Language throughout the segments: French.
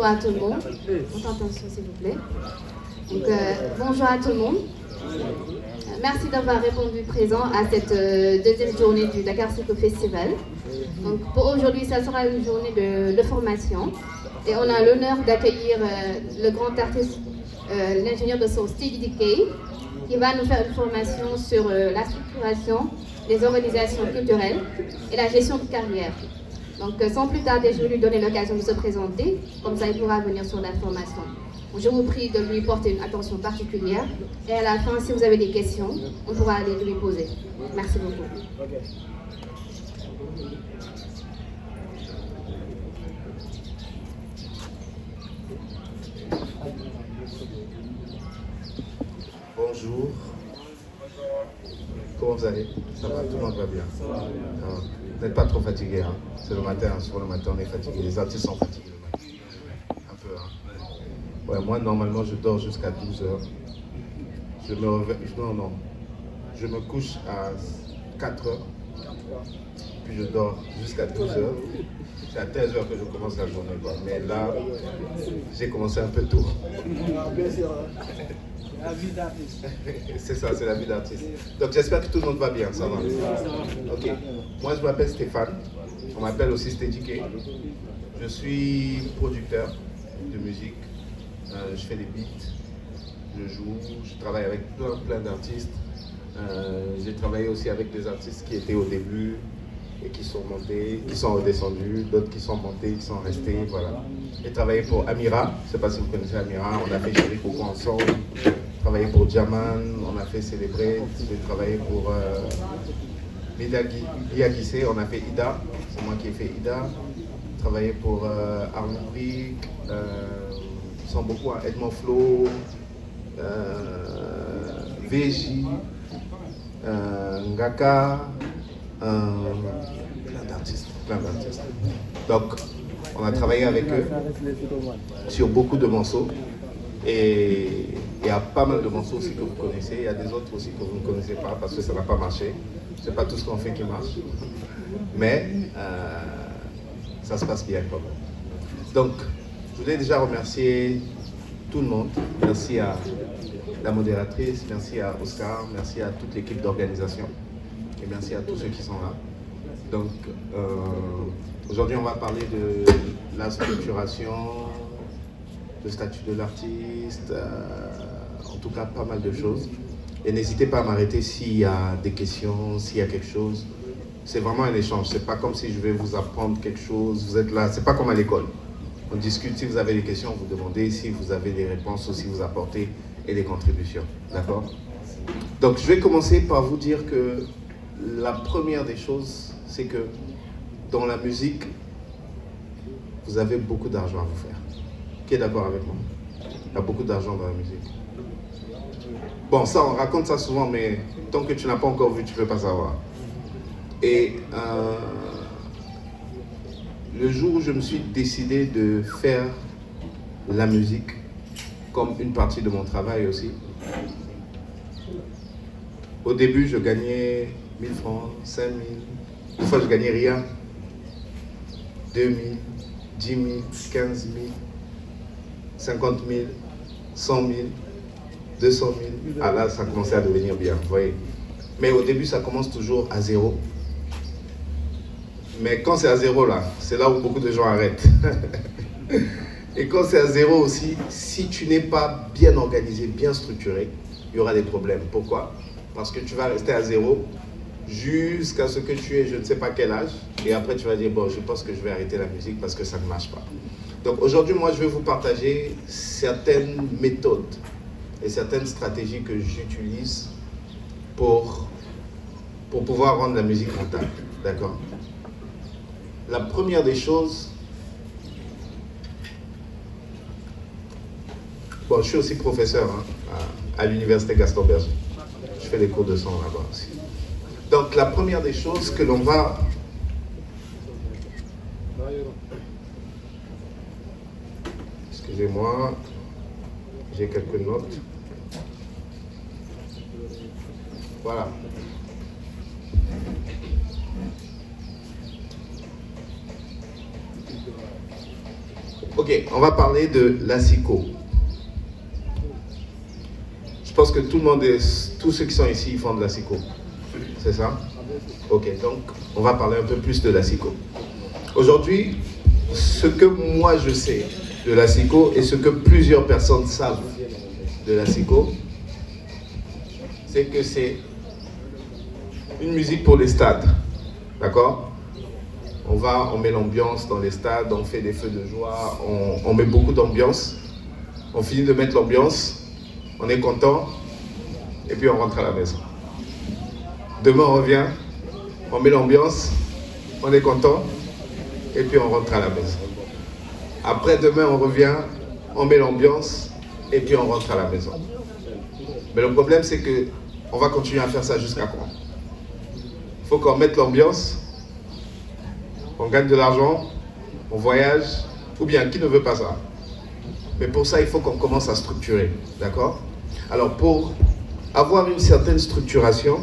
à tout le monde. Votre attention, s'il vous plaît. Donc, bonjour à tout le monde. Merci d'avoir répondu présent à cette deuxième journée du Dakar Psycho Festival. Donc, pour aujourd'hui, ça sera une journée de formation. Et on a l'honneur d'accueillir le grand artiste, l'ingénieur de son Steady Decay, qui va nous faire une formation sur la structuration des organisations culturelles et la gestion de carrière. Donc, sans plus tarder, je vais lui donner l'occasion de se présenter, comme ça il pourra venir sur la formation. Donc, je vous prie de lui porter une attention particulière et à la fin, si vous avez des questions, on pourra aller lui poser. Merci beaucoup. Bonjour. Comment vous allez? Ça va, tout le monde va bien. Vous n'êtes pas trop fatigué, hein? C'est le matin, sur le matin on est fatigué. Les artistes sont fatigués le matin. Un peu, hein? Ouais, moi normalement je dors jusqu'à 12 heures. Je me réveille, non. Je me couche à 4 heures. Puis je dors jusqu'à 12 heures. C'est à 13 heures que je commence la journée, quoi. Mais là, j'ai commencé un peu tôt. La vie d'artiste. C'est ça, c'est la vie d'artiste. Donc j'espère que tout le monde va bien, ça va. Ok. Moi je m'appelle Stéphane, on m'appelle aussi Steady K. Je suis producteur de musique, je fais des beats, je joue, je travaille avec plein d'artistes. J'ai travaillé aussi avec des artistes qui étaient au début et qui sont montés, qui sont redescendus, d'autres qui sont montés, qui sont restés, voilà. J'ai travaillé pour Amira, je ne sais pas si vous connaissez Amira, on a fait Chéri Coco ensemble. J'ai travaillé pour Jaman, on a fait Célébrer. J'ai travaillé pour Lia Guissé, on a fait Ida, c'est moi qui ai fait Ida. J'ai travaillé pour Arnaud Brick, ils sont beaucoup, hein, Edmond Flo, VJ, Ngaka, plein d'artistes. Donc, on a travaillé avec eux sur beaucoup de morceaux. Et il y a pas mal de morceaux aussi que vous connaissez. Il y a des autres aussi que vous ne connaissez pas parce que ça n'a pas marché. C'est pas tout ce qu'on fait qui marche. Mais ça se passe bien quand même. Donc, je voulais déjà remercier tout le monde. Merci à la modératrice, merci à Oscar, merci à toute l'équipe d'organisation. Et merci à tous ceux qui sont là. Donc, aujourd'hui, on va parler de la structuration, le statut de l'artiste, en tout cas pas mal de choses. Et n'hésitez pas à m'arrêter s'il y a des questions, s'il y a quelque chose. C'est vraiment un échange, c'est pas comme si je vais vous apprendre quelque chose, vous êtes là, c'est pas comme à l'école. On discute, si vous avez des questions, vous demandez, si vous avez des réponses aussi, vous apportez et des contributions, d'accord? Donc je vais commencer par vous dire que la première des choses, c'est que dans la musique, vous avez beaucoup d'argent à vous faire. Qui est d'accord avec moi? Il y a beaucoup d'argent dans la musique. Bon, ça, on raconte ça souvent, mais tant que tu n'as pas encore vu, tu ne peux pas savoir. Et le jour où je me suis décidé de faire la musique comme une partie de mon travail aussi, au début, je gagnais 1000 francs, 5000. Des fois, je gagnais rien. 2000, 10 000, 15 000. 50 000, 100 000, 200 000. Ah là, ça commençait à devenir bien, vous voyez. Mais au début, ça commence toujours à zéro. Mais quand c'est à zéro, là, c'est là où beaucoup de gens arrêtent. Et quand c'est à zéro aussi, si tu n'es pas bien organisé, bien structuré, il y aura des problèmes. Pourquoi? Parce que tu vas rester à zéro jusqu'à ce que tu aies je ne sais pas quel âge. Et après, tu vas dire, bon, je pense que je vais arrêter la musique parce que ça ne marche pas. Donc aujourd'hui, moi, je vais vous partager certaines méthodes et certaines stratégies que j'utilise pour pouvoir rendre la musique rentable. D'accord? La première des choses, bon, je suis aussi professeur hein, à l'université Gaston Berger. Je fais des cours de son là-bas aussi. Donc la première des choses que l'on va... Excusez-moi, j'ai quelques notes. Voilà. Ok, on va parler de l'ASICO. Je pense que tous ceux qui sont ici font de l'ASICO. C'est ça? Ok, donc on va parler un peu plus de l'ASICO. Aujourd'hui, ce que moi je sais de l'ASICO et ce que plusieurs personnes savent de l'ASICO, c'est que c'est une musique pour les stades. D'accord? On met l'ambiance dans les stades, on fait des feux de joie, on met beaucoup d'ambiance. On finit de mettre l'ambiance, on est content, et puis on rentre à la maison. Demain on revient, on met l'ambiance, on est content, et puis on rentre à la maison. Après demain on revient, on met l'ambiance, et puis on rentre à la maison. Mais le problème c'est que on va continuer à faire ça jusqu'à quand? Il faut qu'on mette l'ambiance, on gagne de l'argent, on voyage, ou bien qui ne veut pas ça? Mais pour ça, il faut qu'on commence à structurer, d'accord? Alors pour avoir une certaine structuration,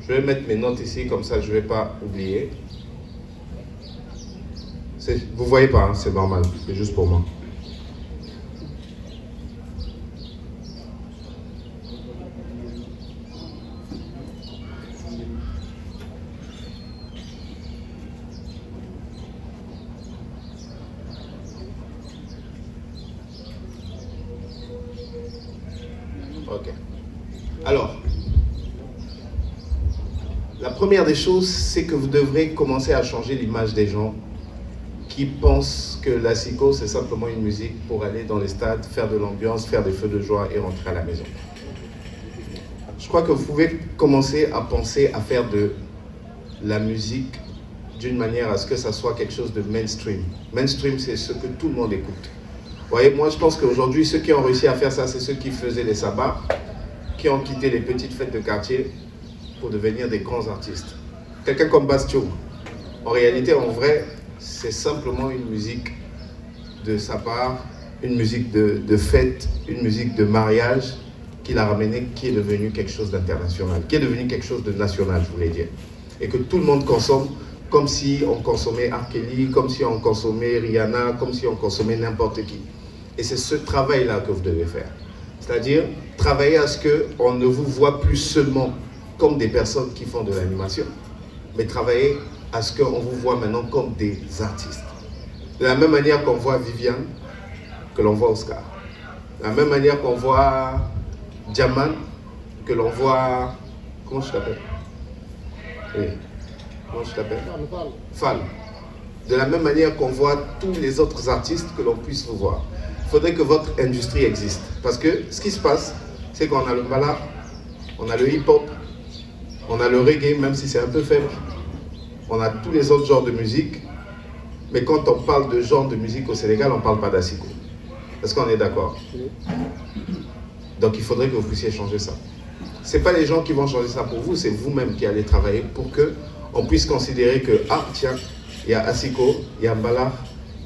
je vais mettre mes notes ici, comme ça je ne vais pas oublier. Vous ne voyez pas, hein, c'est normal, c'est juste pour moi. Ok. Alors, la première des choses, c'est que vous devrez commencer à changer l'image des gens qui pensent que l'ASICO, c'est simplement une musique pour aller dans les stades, faire de l'ambiance, faire des feux de joie et rentrer à la maison. Je crois que vous pouvez commencer à penser à faire de la musique d'une manière à ce que ça soit quelque chose de mainstream. Mainstream, c'est ce que tout le monde écoute. Vous voyez, moi je pense qu'aujourd'hui, ceux qui ont réussi à faire ça, c'est ceux qui faisaient les sabbats, qui ont quitté les petites fêtes de quartier pour devenir des grands artistes. Quelqu'un comme Bastio, en réalité, en vrai, c'est simplement une musique de sa part, une musique de fête, une musique de mariage qu'il a ramené, qui est devenu quelque chose d'international, qui est devenu quelque chose de national, je voulais dire. Et que tout le monde consomme comme si on consommait R. Kelly, comme si on consommait Rihanna, comme si on consommait n'importe qui. Et c'est ce travail-là que vous devez faire. C'est-à-dire travailler à ce qu'on ne vous voit plus seulement comme des personnes qui font de l'animation, mais travailler à ce qu'on vous voit maintenant comme des artistes. De la même manière qu'on voit Viviane, que l'on voit Oscar. De la même manière qu'on voit Diamant, que l'on voit... Comment je t'appelle? Oui. Comment je t'appelle? Fall. De la même manière qu'on voit tous les autres artistes, que l'on puisse vous voir. Il faudrait que votre industrie existe. Parce que ce qui se passe, c'est qu'on a le ballad, on a le hip-hop, on a le reggae, même si c'est un peu faible. On a tous les autres genres de musique. Mais quand on parle de genre de musique au Sénégal, on ne parle pas d'ASICO. Est-ce qu'on est d'accord? Donc il faudrait que vous puissiez changer ça. Ce n'est pas les gens qui vont changer ça pour vous, c'est vous-même qui allez travailler pour qu'on puisse considérer que, ah tiens, il y a ASICO, il y a Mbala,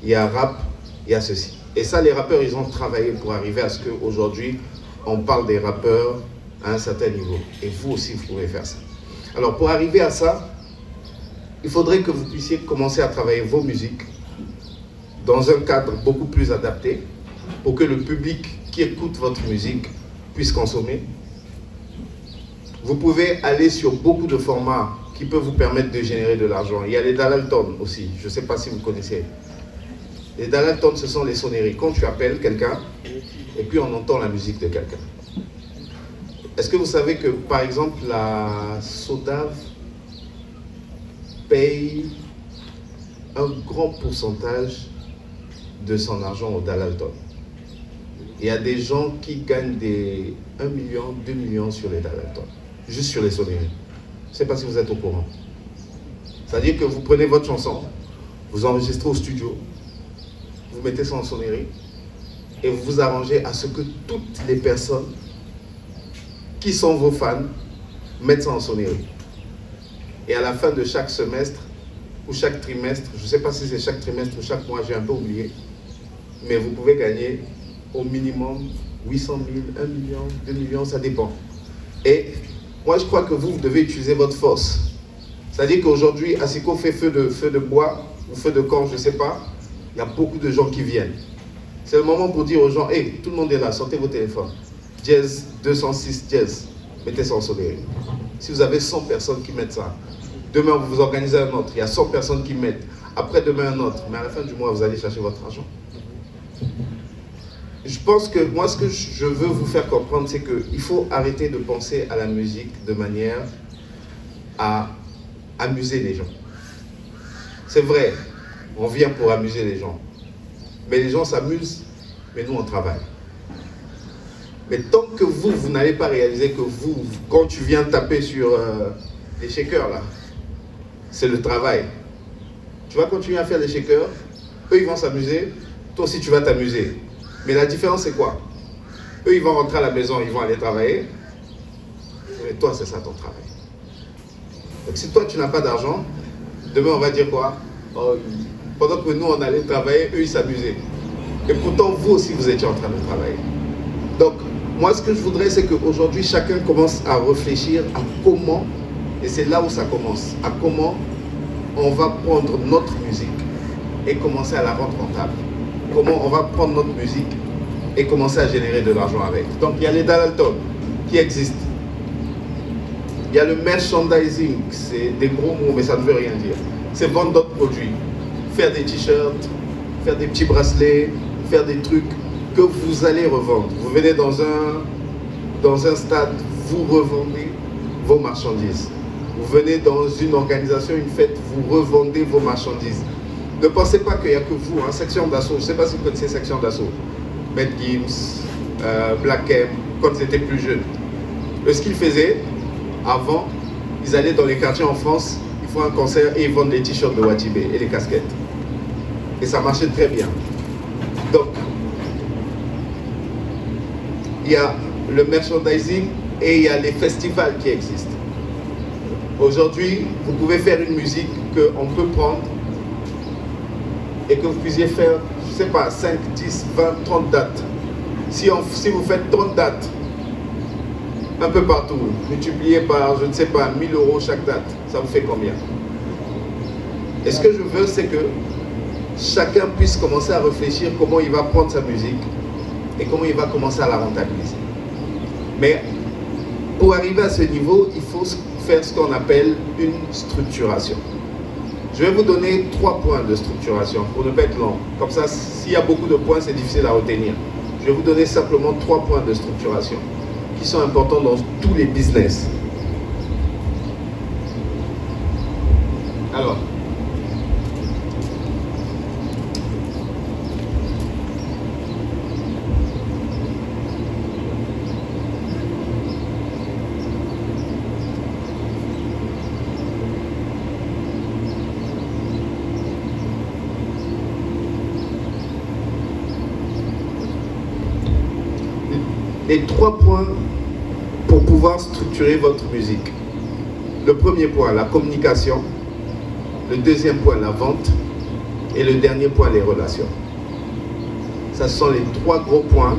il y a rap, il y a ceci. Et ça, les rappeurs, ils ont travaillé pour arriver à ce qu'aujourd'hui, on parle des rappeurs à un certain niveau. Et vous aussi, vous pouvez faire ça. Alors, pour arriver à ça, il faudrait que vous puissiez commencer à travailler vos musiques dans un cadre beaucoup plus adapté pour que le public qui écoute votre musique puisse consommer. Vous pouvez aller sur beaucoup de formats qui peuvent vous permettre de générer de l'argent. Il y a les Dalalton aussi, je ne sais pas si vous connaissez. Les Dalalton, ce sont les sonneries. Quand tu appelles quelqu'un, et puis on entend la musique de quelqu'un. Est-ce que vous savez que, par exemple, la SODAV paye un grand pourcentage de son argent au Dalalton? Il y a des gens qui gagnent des 1 million, 2 millions sur les Dalalton, juste sur les sonneries. Je ne sais pas si vous êtes au courant. C'est-à-dire que vous prenez votre chanson, vous enregistrez au studio, vous mettez ça en sonnerie, et vous vous arrangez à ce que toutes les personnes qui sont vos fans mettent ça en sonnerie. Et à la fin de chaque semestre, ou chaque trimestre, je ne sais pas si c'est chaque trimestre ou chaque mois, j'ai un peu oublié, mais vous pouvez gagner au minimum 800 000, 1 million, 2 millions, ça dépend. Et moi, je crois que vous devez utiliser votre force. C'est-à-dire qu'aujourd'hui, Asiko fait feu de bois ou feu de camp, je ne sais pas. Il y a beaucoup de gens qui viennent. C'est le moment pour dire aux gens, hey, tout le monde est là, sortez vos téléphones. Jazz 206 Jazz, mettez ça en soleil. Si vous avez 100 personnes qui mettent ça, demain vous vous organisez un autre, il y a 100 personnes qui mettent, après-demain un autre, mais à la fin du mois vous allez chercher votre argent. Je pense que moi ce que je veux vous faire comprendre, c'est qu'il faut arrêter de penser à la musique de manière à amuser les gens. C'est vrai, on vient pour amuser les gens, mais les gens s'amusent, mais nous on travaille. Mais tant que vous n'allez pas réaliser que vous, quand tu viens taper sur les shakers là, c'est le travail. Tu vas continuer à faire les shakers, eux ils vont s'amuser, toi aussi tu vas t'amuser. Mais la différence c'est quoi? Eux ils vont rentrer à la maison, ils vont aller travailler, mais toi c'est ça ton travail. Donc si toi tu n'as pas d'argent, demain on va dire quoi? Oh, pendant que nous on allait travailler, eux ils s'amusaient. Et pourtant vous aussi vous étiez en train de travailler. Donc moi, ce que je voudrais, c'est qu'aujourd'hui, chacun commence à réfléchir à comment, et c'est là où ça commence, à comment on va prendre notre musique et commencer à la rendre rentable. Comment on va prendre notre musique et commencer à générer de l'argent avec. Donc, il y a les Dalalton qui existent. Il y a le merchandising, c'est des gros mots, mais ça ne veut rien dire. C'est vendre d'autres produits. Faire des t-shirts, faire des petits bracelets, faire des trucs que vous allez revendre. Vous venez dans un stade, vous revendez vos marchandises. Vous venez dans une organisation, une fête, vous revendez vos marchandises. Ne pensez pas qu'il n'y a que vous, hein, Section d'Assaut. Je ne sais pas si vous connaissez Section d'Assaut. Matt Gims, Black M, quand ils étaient plus jeunes. Ce qu'ils faisaient, avant, ils allaient dans les quartiers en France, ils font un concert et ils vendent les t-shirts de Watibé et les casquettes. Et ça marchait très bien. Donc, il y a le merchandising et il y a les festivals qui existent. Aujourd'hui, vous pouvez faire une musique qu'on peut prendre et que vous puissiez faire, je ne sais pas, 5, 10, 20, 30 dates. Si vous faites 30 dates, un peu partout, multiplié par, je ne sais pas, 1000 € chaque date, ça vous fait combien? Et ce que je veux, c'est que chacun puisse commencer à réfléchir comment il va prendre sa musique et comment il va commencer à la rentabiliser. Mais pour arriver à ce niveau, il faut faire ce qu'on appelle une structuration. Je vais vous donner 3 points de structuration pour ne pas être long. Comme ça, s'il y a beaucoup de points, c'est difficile à retenir. Je vais vous donner simplement 3 points de structuration qui sont importants dans tous les business. Alors, les 3 points pour pouvoir structurer votre musique. Le premier point, la communication. Le deuxième point, la vente. Et le dernier point, les relations. Ça, ce sont les 3 gros points.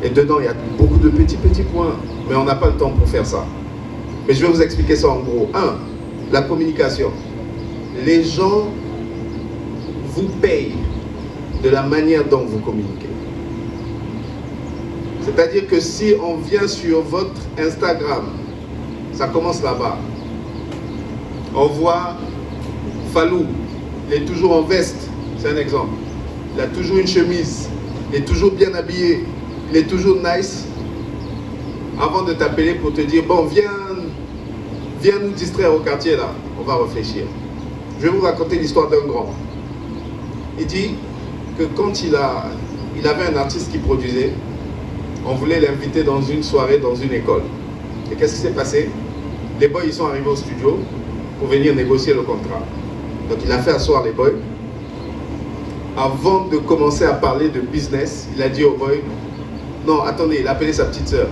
Et dedans, il y a beaucoup de petits points. Mais on n'a pas le temps pour faire ça. Mais je vais vous expliquer ça en gros. 1. La communication. Les gens vous payent de la manière dont vous communiquez. C'est-à-dire que si on vient sur votre Instagram, ça commence là-bas. On voit Fallou, il est toujours en veste, c'est un exemple. Il a toujours une chemise, il est toujours bien habillé, il est toujours nice. Avant de t'appeler pour te dire, bon, viens nous distraire au quartier là, on va réfléchir. Je vais vous raconter l'histoire d'un grand. Il dit que quand il avait un artiste qui produisait, on voulait l'inviter dans une soirée, dans une école. Et qu'est-ce qui s'est passé? Les boys, ils sont arrivés au studio pour venir négocier le contrat. Donc il a fait asseoir les boys. Avant de commencer à parler de business, il a dit aux boys, non, attendez, il a appelé sa petite sœur.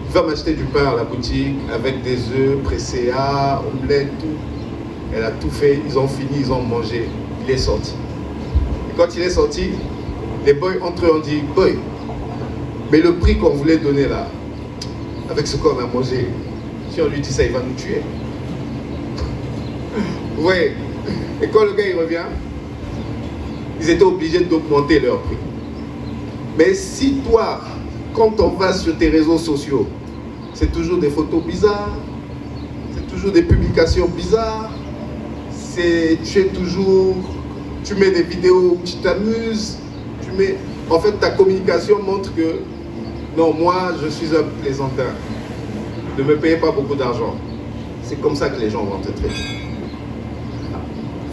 Il va m'acheter du pain à la boutique avec des œufs pressés, omelette, tout. Elle a tout fait, ils ont fini, ils ont mangé. Il est sorti. Et quand il est sorti, les boys entre eux ont dit, boy, mais le prix qu'on voulait donner là, avec ce qu'on a mangé. Si on lui dit ça, il va nous tuer. Vous voyez? Et quand le gars il revient, ils étaient obligés d'augmenter leur prix. Mais si toi, quand on va sur tes réseaux sociaux, c'est toujours des photos bizarres, c'est toujours des publications bizarres, tu mets des vidéos où tu t'amuses, en fait ta communication montre que non, moi je suis un plaisantin, ne me payez pas beaucoup d'argent. C'est comme ça que les gens vont te traiter.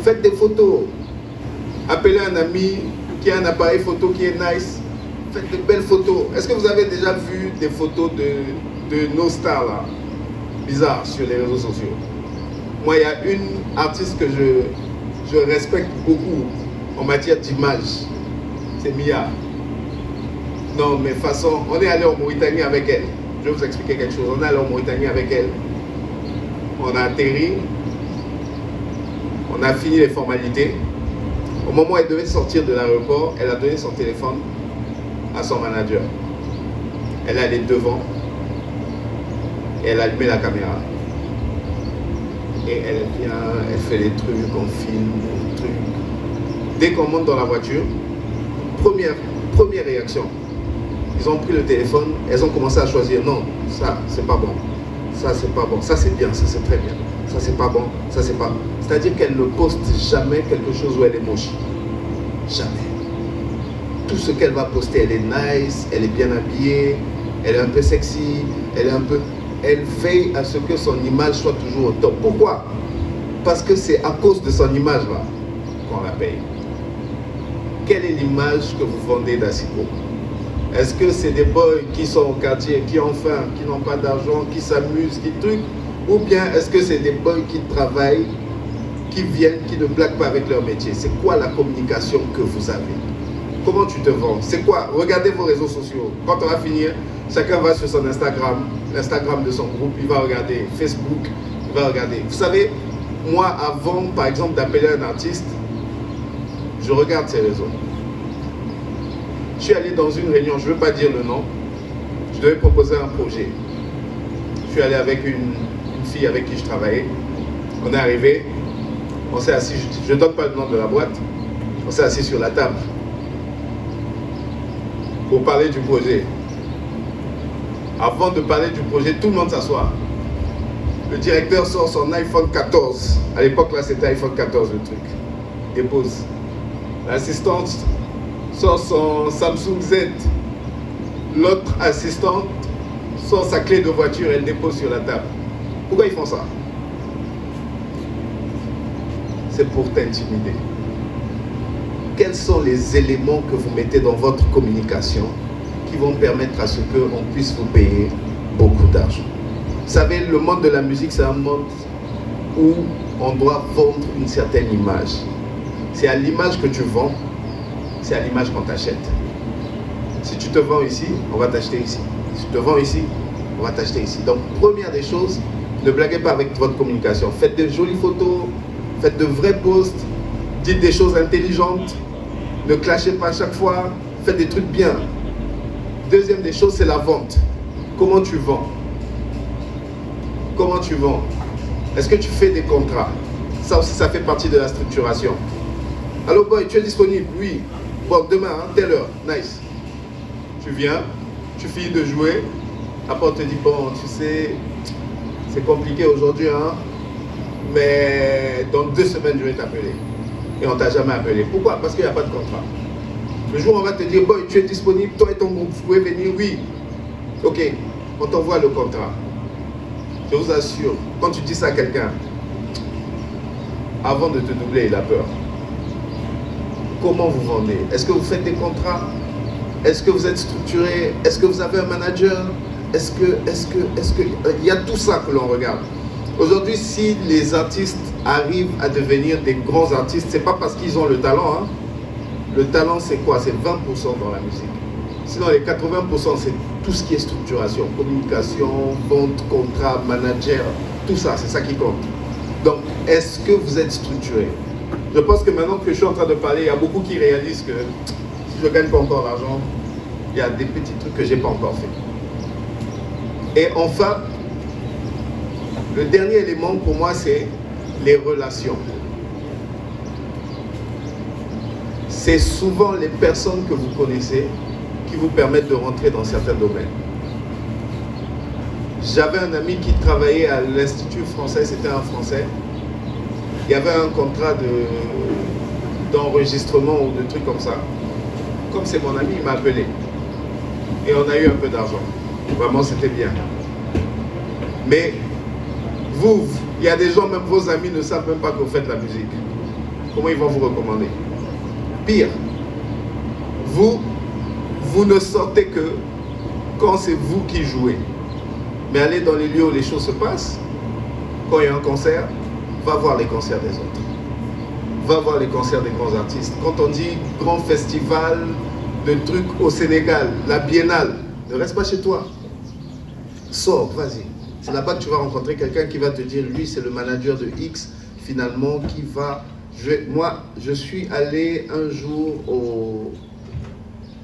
Faites des photos, appelez un ami qui a un appareil photo qui est nice, faites de belles photos. Est-ce que vous avez déjà vu des photos de nos stars là, bizarres, sur les réseaux sociaux? Moi, il y a une artiste que je respecte beaucoup en matière d'image, c'est Mia. Non, mais façon, on est allé en Mauritanie avec elle. Je vais vous expliquer quelque chose. On est allé en Mauritanie avec elle. On a atterri. On a fini les formalités. Au moment où elle devait sortir de l'aéroport, elle a donné son téléphone à son manager. Elle est allée devant et elle a allumé la caméra. Et elle vient, elle fait les trucs, on filme, les trucs. Dès qu'on monte dans la voiture, première réaction, ils ont pris le téléphone, elles ont commencé à choisir. Non, ça c'est pas bon, ça c'est pas bon, ça c'est bien, ça c'est très bien, ça c'est pas bon, ça c'est pas. C'est-à-dire qu'elle ne poste jamais quelque chose où elle est moche. Jamais. Tout ce qu'elle va poster, elle est nice, elle est bien habillée, elle est un peu sexy, elle veille à ce que son image soit toujours au top. Pourquoi? Parce que c'est à cause de son image là qu'on la paye. Quelle est l'image que vous vendez d'Asiko? Est-ce que c'est des boys qui sont au quartier, qui ont faim, qui n'ont pas d'argent, qui s'amusent, qui truquent? Ou bien est-ce que c'est des boys qui travaillent, qui viennent, qui ne blaguent pas avec leur métier? C'est quoi la communication que vous avez? Comment tu te vends? C'est quoi? Regardez vos réseaux sociaux. Quand on va finir, chacun va sur son Instagram, l'Instagram de son groupe, il va regarder Facebook, il va regarder. Vous savez, moi, avant, par exemple, d'appeler un artiste, je regarde ses réseaux. Je suis allé dans une réunion, je ne veux pas dire le nom, je devais proposer un projet. Je suis allé avec une fille avec qui je travaillais. On est arrivé, on s'est assis, je ne donne pas le nom de la boîte, on s'est assis sur la table pour parler du projet. Avant de parler du projet, tout le monde s'assoit. Le directeur sort son iPhone 14. À l'époque, là, c'était iPhone 14, le truc. Dépose. L'assistante sort son Samsung Z. L'autre assistante sort sa clé de voiture, elle dépose sur la table. Pourquoi ils font ça? C'est pour t'intimider. Quels sont les éléments que vous mettez dans votre communication qui vont permettre à ce qu'on puisse vous payer beaucoup d'argent? Vous savez, le monde de la musique, c'est un monde où on doit vendre une certaine image. C'est à l'image que tu vends, c'est à l'image qu'on t'achète. Si tu te vends ici, on va t'acheter ici. Si tu te vends ici, on va t'acheter ici. Donc, première des choses, ne blaguez pas avec votre communication. Faites de jolies photos, faites de vrais posts, dites des choses intelligentes, ne clashez pas à chaque fois, faites des trucs bien. Deuxième des choses, c'est la vente. Comment tu vends? Comment tu vends? Est-ce que tu fais des contrats? Ça aussi, ça fait partie de la structuration. Allô boy, tu es disponible? Oui. Bon, demain, hein, telle heure. Nice. Tu viens, tu finis de jouer. Après, on te dit, bon, tu sais, c'est compliqué aujourd'hui, hein, mais dans 2 semaines, je vais t'appeler. Et on ne t'a jamais appelé. Pourquoi? Parce qu'il n'y a pas de contrat. Le jour où on va te dire, boy, tu es disponible, toi et ton groupe, vous pouvez venir? Oui. Ok, on t'envoie le contrat. Je vous assure, quand tu dis ça à quelqu'un, avant de te doubler, il a peur. Comment vous vendez? Est-ce que vous faites des contrats? Est-ce que vous êtes structuré? Est-ce que vous avez un manager? Est-ce que il y a tout ça que l'on regarde. Aujourd'hui, si les artistes arrivent à devenir des grands artistes, c'est pas parce qu'ils ont le talent, hein. Le talent, c'est quoi? C'est 20% dans la musique. Sinon, les 80%, c'est tout ce qui est structuration, communication, vente, contrat, manager, tout ça, c'est ça qui compte. Donc, est-ce que vous êtes structuré? Je pense que maintenant que je suis en train de parler, il y a beaucoup qui réalisent que si je ne gagne pas encore l'argent, il y a des petits trucs que je n'ai pas encore fait. Et enfin, le dernier élément pour moi, c'est les relations. C'est souvent les personnes que vous connaissez qui vous permettent de rentrer dans certains domaines. J'avais un ami qui travaillait à l'Institut français, c'était un Français. Il y avait un contrat d'enregistrement ou de trucs comme ça. Comme c'est mon ami, il m'a appelé. Et on a eu un peu d'argent. Vraiment, c'était bien. Mais vous, il y a des gens, même vos amis ne savent même pas que vous faites la musique. Comment ils vont vous recommander? Pire, vous ne sortez que quand c'est vous qui jouez. Mais allez dans les lieux où les choses se passent. Quand il y a un concert, va voir les concerts des autres. Va voir les concerts des grands artistes. Quand on dit grand festival de trucs au Sénégal, la Biennale, ne reste pas chez toi. Sors, vas-y. C'est là-bas que tu vas rencontrer quelqu'un qui va te dire, lui, c'est le manager de X, finalement, qui va... Moi, je suis allé un jour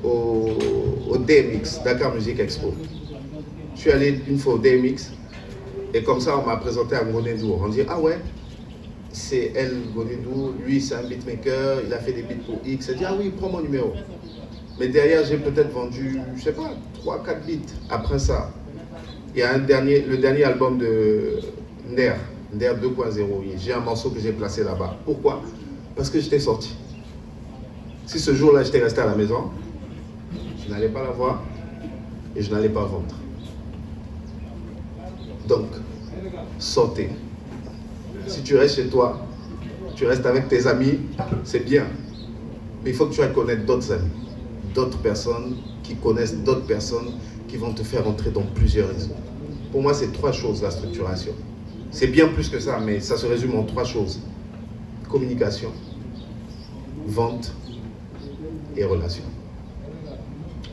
au DMX, Dakar Music Expo. Je suis allé une fois au DMX, et comme ça, on m'a présenté à Ngonedou. On dit, ah ouais, c'est elle, Ngonedou, lui, c'est un beatmaker, il a fait des beats pour X. Elle dit, ah oui, prends mon numéro. Mais derrière, j'ai peut-être vendu, je sais pas, 3-4 beats. Après ça, il y a le dernier album de Nder 2.0. J'ai un morceau que j'ai placé là-bas. Pourquoi? Parce que j'étais sorti. Si ce jour-là, j'étais resté à la maison, je n'allais pas la voir et je n'allais pas vendre. Donc, sortez. Si tu restes chez toi, tu restes avec tes amis, c'est bien. Mais il faut que tu ailles connaître d'autres amis, d'autres personnes qui connaissent d'autres personnes qui vont te faire entrer dans plusieurs réseaux. Pour moi, c'est 3 choses, la structuration. C'est bien plus que ça, mais ça se résume en 3 choses. Communication, vente et relation.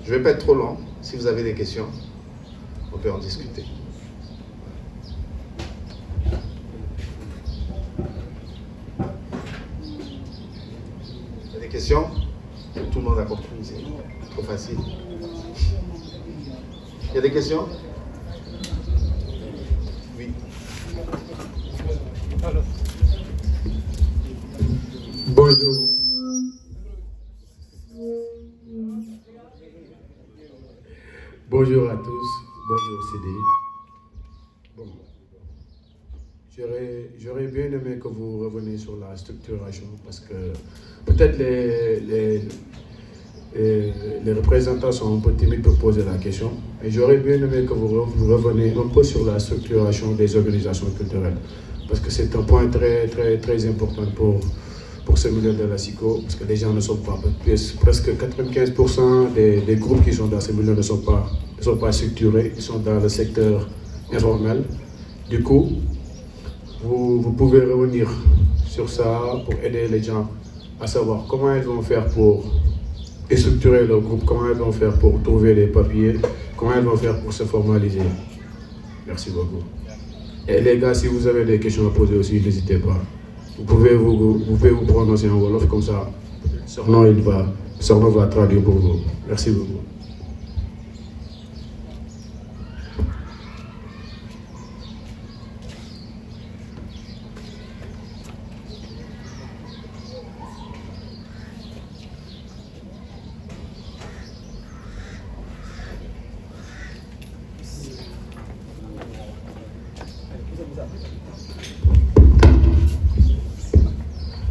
Je ne vais pas être trop long. Si vous avez des questions, on peut en discuter. Il y a des questions? Tout le monde a compris, c'est trop facile. Il y a des questions? Oui. Bonjour. Bonjour à tous. Bonjour CDI. Bon. J'aurais bien aimé que vous reveniez sur la structuration parce que peut-être les représentants sont un peu timides pour poser la question. Mais j'aurais bien aimé que vous reveniez un peu sur la structuration des organisations culturelles. Parce que c'est un point très, très, très important pour ce milieu de la psycho. Parce que les gens ne sont pas, presque 95% des groupes qui sont dans ce milieu ne sont pas structurés. Ils sont dans le secteur informel. Du coup, vous pouvez revenir sur ça pour aider les gens à savoir comment ils vont faire pour structurer leur groupe, comment ils vont faire pour trouver les papiers, comment ils vont faire pour se formaliser. Merci beaucoup. Et les gars, si vous avez des questions à poser aussi, n'hésitez pas. Vous pouvez vous prononcer en Wolof, comme ça, Sorno va traduire pour vous. Merci beaucoup.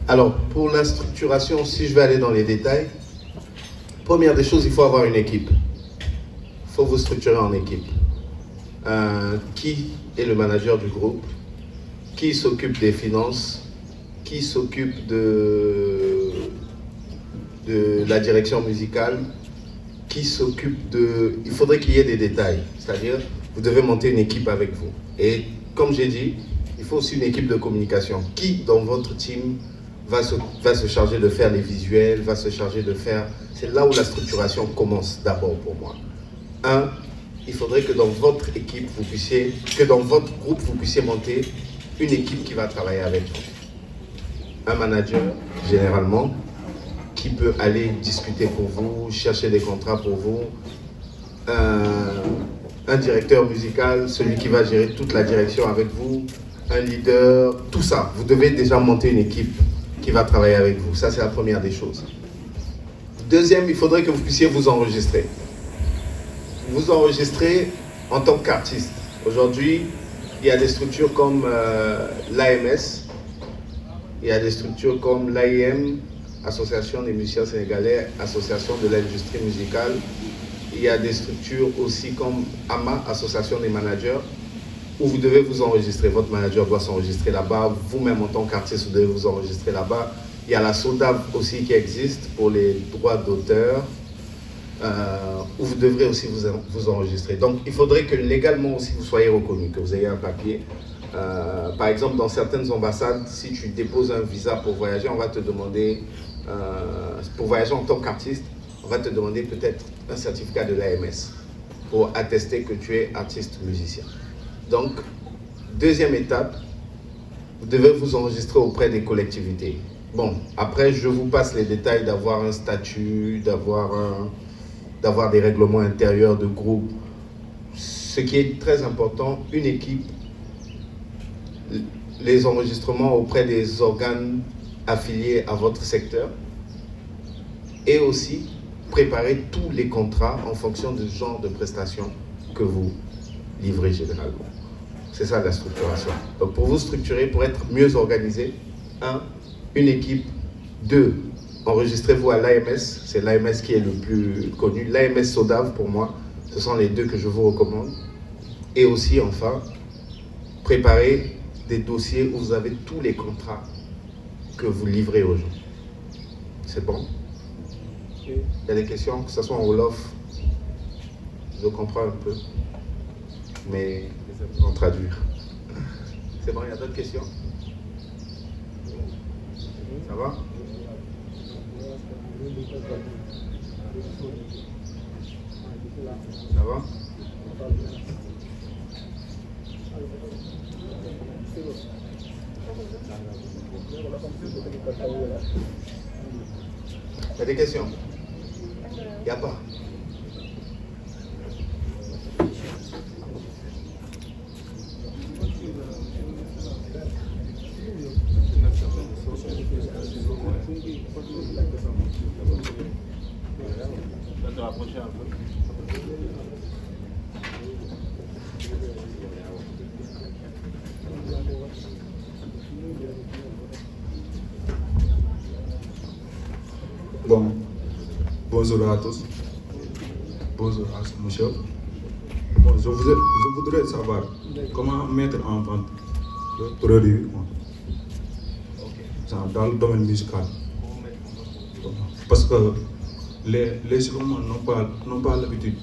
Alors, pour la structuration, si je vais aller dans les détails, première des choses, il faut avoir une équipe. Il faut vous structurer en équipe. Qui est le manager du groupe? Qui s'occupe des finances? Qui s'occupe de la direction musicale? Qui s'occupe de... Il faudrait qu'il y ait des détails. C'est-à-dire, vous devez monter une équipe avec vous. Et comme j'ai dit, il faut aussi une équipe de communication. Qui dans votre team va se charger de faire les visuels, va se charger de faire... C'est là où la structuration commence d'abord pour moi. Il faudrait que dans votre équipe, dans votre groupe, vous puissiez monter une équipe qui va travailler avec vous. Un manager, généralement, qui peut aller discuter pour vous, chercher des contrats pour vous. un directeur musical, celui qui va gérer toute la direction avec vous, un leader, tout ça. Vous devez déjà monter une équipe qui va travailler avec vous. Ça, c'est la première des choses. Deuxième, il faudrait que vous puissiez vous enregistrer. Vous enregistrer en tant qu'artiste. Aujourd'hui, il y a des structures comme l'AMS, il y a des structures comme l'AIM, Association des musiciens sénégalais, Association de l'industrie musicale. Il y a des structures aussi comme AMA, Association des managers, où vous devez vous enregistrer. Votre manager doit s'enregistrer là-bas. Vous-même, en tant qu'artiste, vous devez vous enregistrer là-bas. Il y a la SODAV aussi qui existe pour les droits d'auteur, où vous devrez aussi vous enregistrer. Donc, il faudrait que légalement aussi vous soyez reconnu, que vous ayez un papier. Par exemple, dans certaines ambassades, si tu déposes un visa pour voyager, on va te demander, pour voyager en tant qu'artiste, on va te demander peut-être un certificat de l'AMS pour attester que tu es artiste musicien. Donc, deuxième étape, vous devez vous enregistrer auprès des collectivités. Bon, après, je vous passe les détails d'avoir un statut, d'avoir des règlements intérieurs de groupe. Ce qui est très important, une équipe, les enregistrements auprès des organes affiliés à votre secteur et aussi préparer tous les contrats en fonction du genre de prestations que vous livrez généralement. C'est ça la structuration. Donc pour vous structurer, pour être mieux organisé, une équipe. 2, enregistrez-vous à l'AMS, c'est l'AMS qui est le plus connu. L'AMS SODAV pour moi, ce sont les deux que je vous recommande. Et aussi enfin, préparez des dossiers où vous avez tous les contrats que vous livrez aux gens. C'est bon? Il y a des questions, que ce soit en Wolof, je comprends un peu, mais en traduire. C'est bon, il y a d'autres questions? Ça va? Ça va? Il y a des questions? Il n'y a pas. Te rapprocher un peu. Bon, bonjour à tous. Bonjour à monsieur. Bon, je voudrais savoir comment mettre en vente le produit dans le domaine musical. Parce que les instruments n'ont pas l'habitude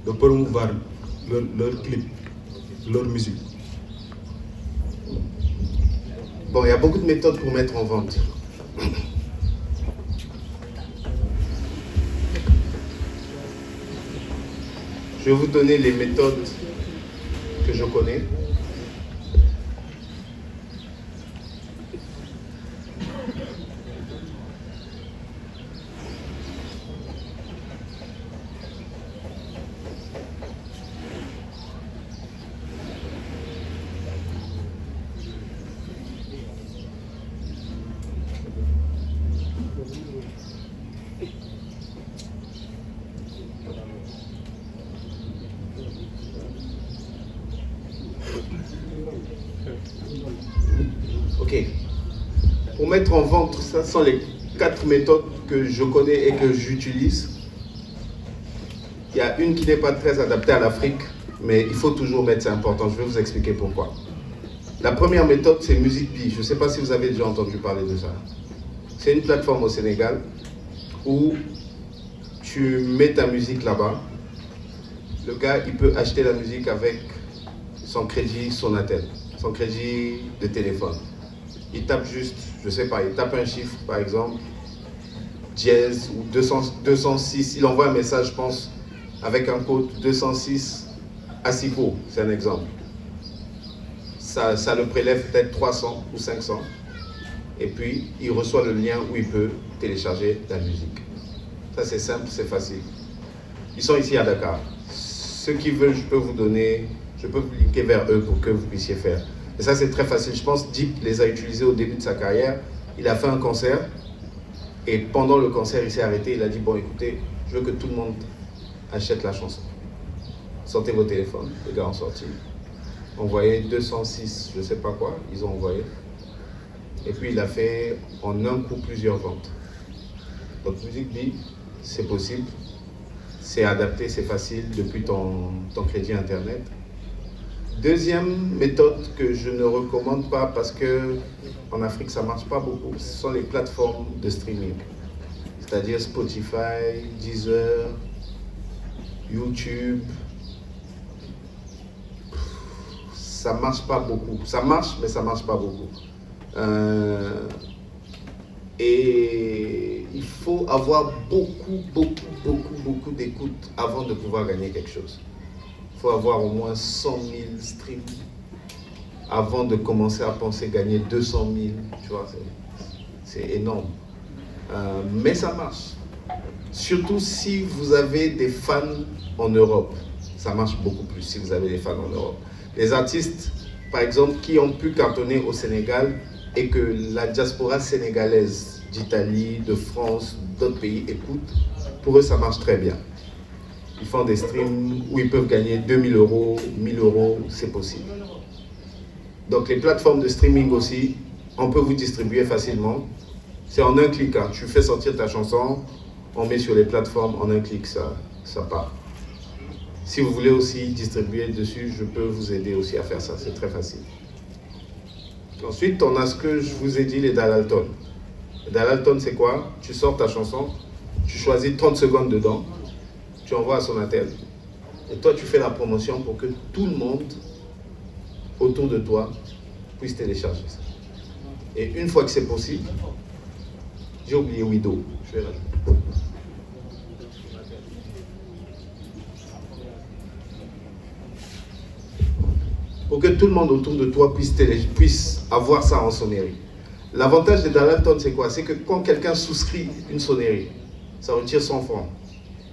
de promouvoir leur clip, leur musique. Bon, il y a beaucoup de méthodes pour mettre en vente. Je vais vous donner les méthodes que je connais. Ok. Pour mettre en vente, ça sont les 4 méthodes que je connais et que j'utilise. Il y a une qui n'est pas très adaptée à l'Afrique, mais il faut toujours mettre, c'est important. Je vais vous expliquer pourquoi. La première méthode, c'est MusicBee. Je ne sais pas si vous avez déjà entendu parler de ça. C'est une plateforme au Sénégal où tu mets ta musique là-bas. Le gars, il peut acheter la musique avec son crédit Sonatel, son crédit de téléphone. Il tape juste, je ne sais pas, il tape un chiffre, par exemple, dièse ou 206. Il envoie un message, je pense, avec un code 206 ASICO, c'est un exemple. Ça le prélève peut-être 300 ou 500. Et puis, il reçoit le lien où il peut télécharger la musique. Ça, c'est simple, c'est facile. Ils sont ici à Dakar. Ceux qui veulent, je peux vous donner, je peux vous linker vers eux pour que vous puissiez faire. Et ça, c'est très facile. Je pense que Deep les a utilisés au début de sa carrière. Il a fait un concert. Et pendant le concert, il s'est arrêté. Il a dit, bon, écoutez, je veux que tout le monde achète la chanson. Sortez vos téléphones. Les gars ont sorti. Envoyé 206, je ne sais pas quoi, ils ont envoyé. Et puis, il a fait en un coup plusieurs ventes. Donc, Music Bee, c'est possible. C'est adapté, c'est facile depuis ton crédit Internet. Deuxième méthode que je ne recommande pas parce que en Afrique ça ne marche pas beaucoup, ce sont les plateformes de streaming. C'est-à-dire Spotify, Deezer, YouTube. Ça ne marche pas beaucoup. Ça marche, mais ça ne marche pas beaucoup. Et il faut avoir beaucoup d'écoute avant de pouvoir gagner quelque chose. Il faut avoir au moins 100 000 streams avant de commencer à penser gagner 200 000. Tu vois, c'est énorme. Mais ça marche. Surtout si vous avez des fans en Europe. Ça marche beaucoup plus si vous avez des fans en Europe. Les artistes, par exemple, qui ont pu cartonner au Sénégal et que la diaspora sénégalaise d'Italie, de France, d'autres pays écoute, pour eux ça marche très bien. Ils font des streams où ils peuvent gagner 2000 €, 1000 €, c'est possible. Donc les plateformes de streaming aussi, on peut vous distribuer facilement. C'est en un clic, hein. Tu fais sortir ta chanson, on met sur les plateformes, en un clic, ça part. Si vous voulez aussi distribuer dessus, je peux vous aider aussi à faire ça, c'est très facile. Ensuite, on a ce que je vous ai dit, les Dalalton. Les Dalalton, c'est quoi? Tu sors ta chanson, tu choisis 30 secondes dedans, tu envoies à Sonatel. Et toi, tu fais la promotion pour que tout le monde autour de toi puisse télécharger ça. Et une fois que c'est possible, j'ai oublié Wido, je vais rajouter. Pour que tout le monde autour de toi puisse avoir ça en sonnerie. L'avantage des Dalalton, c'est quoi? C'est que quand quelqu'un souscrit une sonnerie, ça retire 100 francs.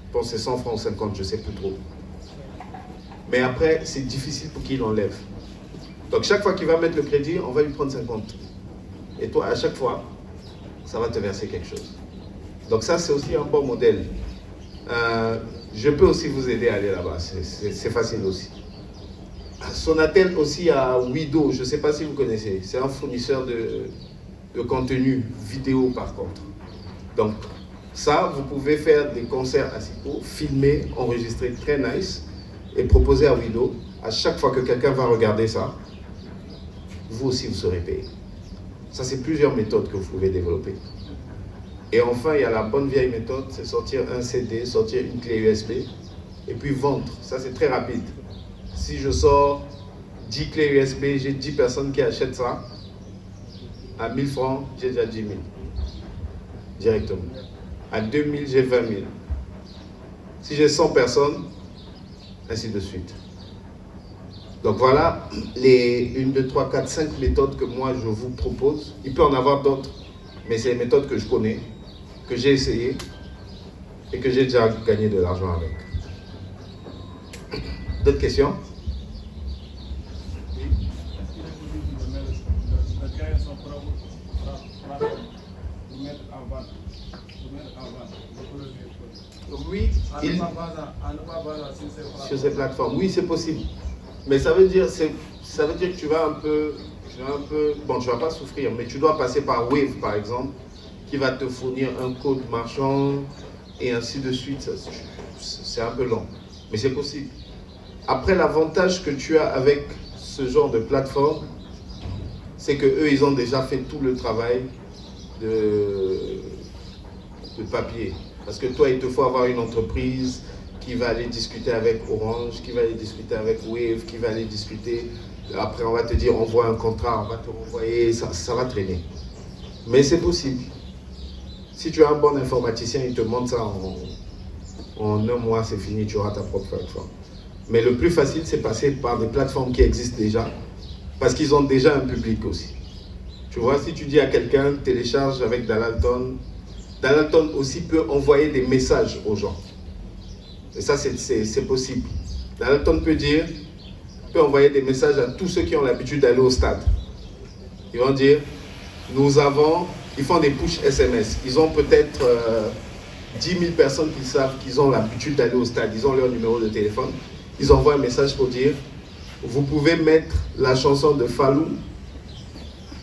Je pense que c'est 100 francs ou 50, je ne sais plus trop. Mais après, c'est difficile pour qu'il l'enlève. Donc chaque fois qu'il va mettre le crédit, on va lui prendre 50. Et toi, à chaque fois, ça va te verser quelque chose. Donc ça, c'est aussi un bon modèle. Je peux aussi vous aider à aller là-bas, c'est facile aussi. Sonatel aussi a Wido, je ne sais pas si vous connaissez, c'est un fournisseur de contenu vidéo par contre. Donc ça, vous pouvez faire des concerts à Siko, filmer, enregistrer, très nice, et proposer à Wido, à chaque fois que quelqu'un va regarder ça, vous aussi vous serez payé. Ça, c'est plusieurs méthodes que vous pouvez développer. Et enfin, il y a la bonne vieille méthode, c'est sortir un CD, sortir une clé USB, et puis vendre. Ça, c'est très rapide. Si je sors 10 clés USB, j'ai 10 personnes qui achètent ça, à 1000 francs, j'ai déjà 10 000. Directement. À 2000, j'ai 20 000. Si j'ai 100 personnes, ainsi de suite. Donc voilà les 1, 2, 3, 4, 5 méthodes que moi je vous propose. Il peut en avoir d'autres, mais c'est les méthodes que je connais, que j'ai essayé et que j'ai déjà gagné de l'argent avec. D'autres questions? Oui, sur ces plateformes. Oui, c'est possible. Mais ça veut dire que tu vas un peu, bon, tu vas pas souffrir, mais tu dois passer par Wave, par exemple, qui va te fournir un code marchand et ainsi de suite. C'est un peu long, mais c'est possible. Après, l'avantage que tu as avec ce genre de plateforme, c'est que eux, ils ont déjà fait tout le travail de papier. Parce que toi, il te faut avoir une entreprise qui va aller discuter avec Orange, qui va aller discuter avec Wave, qui va aller discuter. Après, on va te dire, envoie un contrat, on va te renvoyer, ça va traîner. Mais c'est possible. Si tu as un bon informaticien, il te montre ça en un mois, c'est fini, tu auras ta propre plateforme. Mais le plus facile, c'est passer par des plateformes qui existent déjà, parce qu'ils ont déjà un public aussi. Tu vois, si tu dis à quelqu'un, télécharge avec Dalalton, Dalalton aussi peut envoyer des messages aux gens. Et ça, c'est possible. Dalalton peut envoyer des messages à tous ceux qui ont l'habitude d'aller au stade. Ils vont dire, ils font des push SMS. Ils ont peut-être 10 000 personnes qui savent qu'ils ont l'habitude d'aller au stade. Ils ont leur numéro de téléphone. Ils envoient un message pour dire, vous pouvez mettre la chanson de Fallou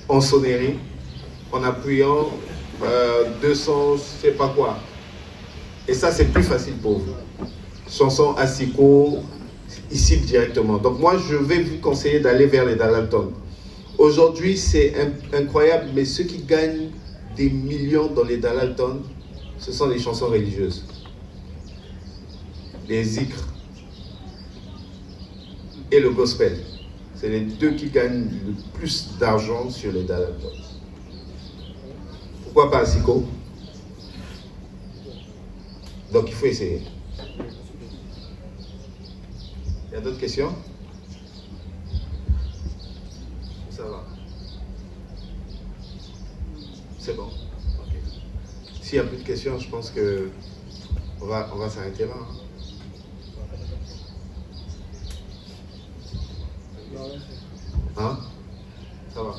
en sonnerie en appuyant 200, je sais pas quoi. Et ça, c'est plus facile pour vous. Chanson Asiko, ici directement. Donc moi, je vais vous conseiller d'aller vers les Dalalton. Aujourd'hui, c'est incroyable, mais ceux qui gagnent des millions dans les Dalalton, ce sont les chansons religieuses. Les zikrs et le gospel. C'est les deux qui gagnent le plus d'argent sur les Dalalton. Pourquoi pas Asiko? Donc il faut essayer. Il y a d'autres questions? Ça va. C'est bon. Okay. S'il n'y a plus de questions, je pense que on va s'arrêter là. Hein? Ça va.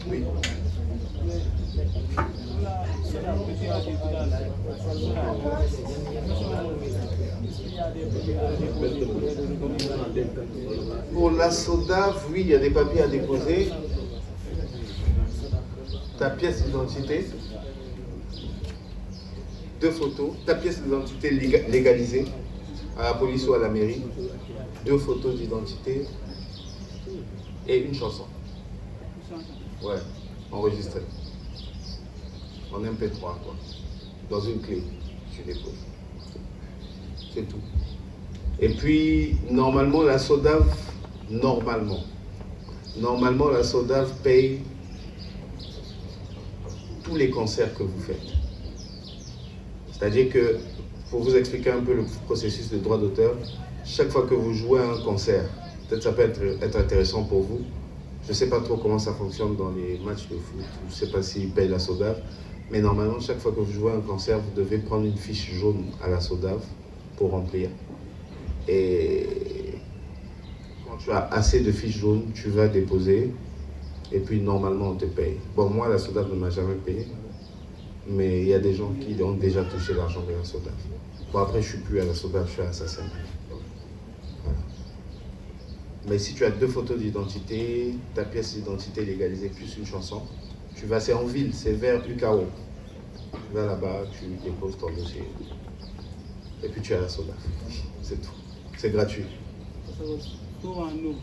Oui. Pour la SODAV, oui, il y a des papiers à déposer. Ta pièce d'identité, 2 photos, ta pièce d'identité légalisée à la police ou à la mairie, 2 photos d'identité et une chanson. Ouais, enregistrée. En MP3, quoi. Dans une clé, tu déposes. C'est tout. Et puis, normalement, la SODAV, normalement, la SODAV paye tous les concerts que vous faites. C'est-à-dire que, pour vous expliquer un peu le processus de droit d'auteur, chaque fois que vous jouez à un concert, peut-être ça peut être intéressant pour vous. Je ne sais pas trop comment ça fonctionne dans les matchs de foot, je ne sais pas s'ils payent la SODAV, mais normalement, chaque fois que vous jouez à un concert, vous devez prendre une fiche jaune à la SODAV pour remplir. Et quand tu as assez de fiches jaunes, tu vas déposer, et puis normalement, on te paye. Bon, moi, la SODAV ne m'a jamais payé, mais il y a des gens qui ont déjà touché l'argent de la SODAV. Bon, après, je ne suis plus à la SODAV, je suis à Assassin. Voilà. Mais si tu as 2 photos d'identité, ta pièce d'identité légalisée plus une chanson, c'est en ville, c'est vers UKO. Tu vas là-bas, tu déposes ton dossier. Et puis tu as la SODAV. C'est tout. C'est gratuit. Souvent, nous,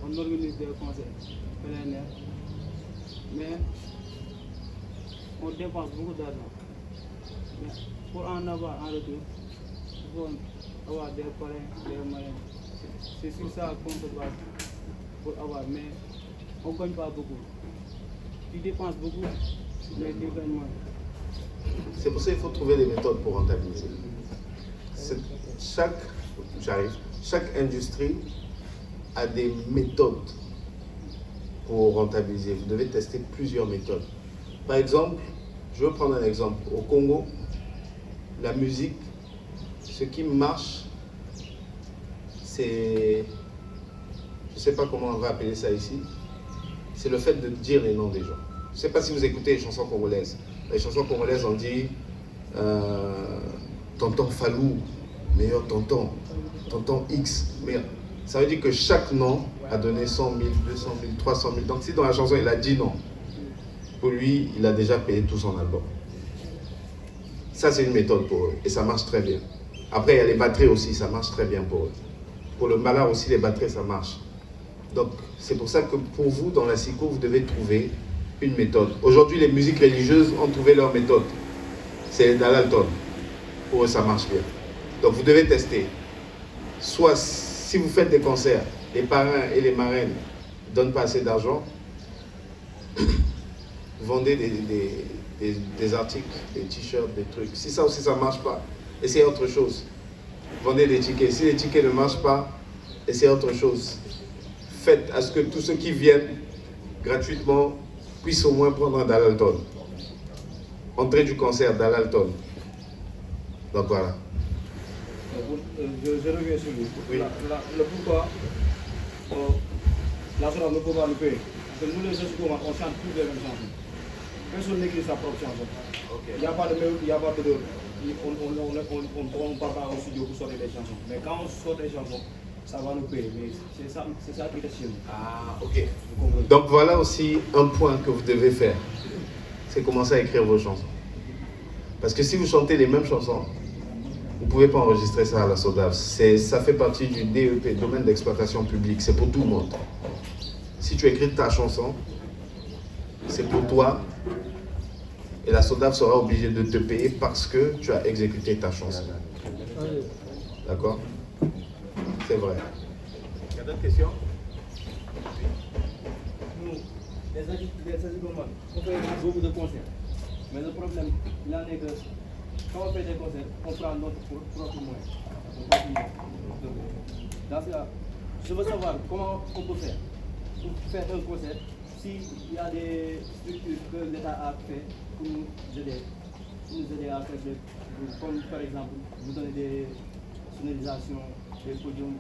on organise des concerts plein air, mais on dépense beaucoup d'argent. Mais pour en avoir en retour, il faut avoir des parrains, des marraines. C'est sur ça qu'on se base pour avoir, mais on ne gagne pas beaucoup. Tu dépenses beaucoup, mais tu gagnes moins. C'est pour ça qu'il faut trouver des méthodes pour rentabiliser. Chaque industrie a des méthodes pour rentabiliser. Vous devez tester plusieurs méthodes. Par exemple, je veux prendre un exemple. Au Congo, la musique, ce qui marche, c'est, je ne sais pas comment on va appeler ça ici, c'est le fait de dire les noms des gens. Je ne sais pas si vous écoutez les chansons congolaises. Les chansons congolaises, on dit tonton Fallou, meilleur tonton, tonton X. Mais ça veut dire que chaque nom a donné 100 000, 200 000, 300 000. Donc si dans la chanson il a dit non, pour lui, il a déjà payé tout son album. Ça, c'est une méthode pour eux et ça marche très bien. Après, il y a les batteries aussi, ça marche très bien pour eux. Pour le malheur aussi, les batteries, ça marche. Donc, c'est pour ça que pour vous, dans la SICO, vous devez trouver une méthode. Aujourd'hui, les musiques religieuses ont trouvé leur méthode. C'est Dalalton. Pour eux, ça marche bien. Donc, vous devez tester. Soit, si vous faites des concerts, les parrains et les marraines ne donnent pas assez d'argent, vendez des articles, des t-shirts, des trucs. Si ça aussi ça ne marche pas, essayez autre chose. Vendez des tickets. Si les tickets ne marchent pas, essayez autre chose. Faites à ce que tous ceux qui viennent gratuitement puissent au moins prendre un Dalalton. Entrée du concert Dalalton. Donc voilà. Je reviens sur lui. Oui. Le pourquoi la SODAV ne peut pas nous payer. Parce que nous les jeunes, on chante tous les mêmes chansons. Personne n'écrit sa propre chanson. Okay. Il n'y a pas de mélodie, il n'y a pas de... On part pas au studio pour sortir des chansons. Mais quand on sort des chansons, ça va nous payer. Mais c'est ça qui est chez nous. Ah, ok. Donc voilà aussi un point que vous devez faire. C'est commencer à écrire vos chansons. Parce que si vous chantez les mêmes chansons, vous ne pouvez pas enregistrer ça à la SODAV. Ça fait partie du DEP, domaine d'exploitation publique. C'est pour tout le monde. Si tu écris ta chanson, c'est pour toi. Et la SODAV sera obligée de te payer parce que tu as exécuté ta chanson. D'accord? C'est vrai. Il y a d'autres questions? Nous, les agriculteurs, on fait beaucoup de concerts. Mais le problème, il en est que quand on fait des concerts, on prend notre propre moyen. Dans ce cas, je veux savoir comment on peut faire pour faire un concert s'il y a des structures que l'État a fait pour nous aider à faire comme par exemple vous donner des sonorisations, des podiums.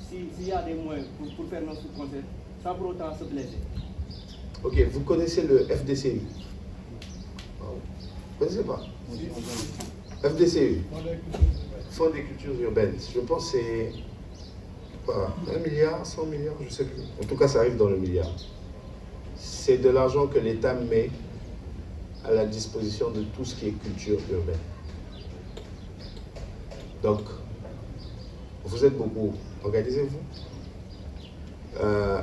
S'il y a des moyens pour faire notre concert, sans pour autant se blesser. Ok, vous connaissez le FDCU? Vous ne connaissez pas? FDCU, Fonds des cultures urbaines. Je pense que c'est 1 milliard, 100 milliards, je ne sais plus. En tout cas, ça arrive dans le milliard. C'est de l'argent que l'État met à la disposition de tout ce qui est culture urbaine. Donc, vous êtes beaucoup. Organisez-vous.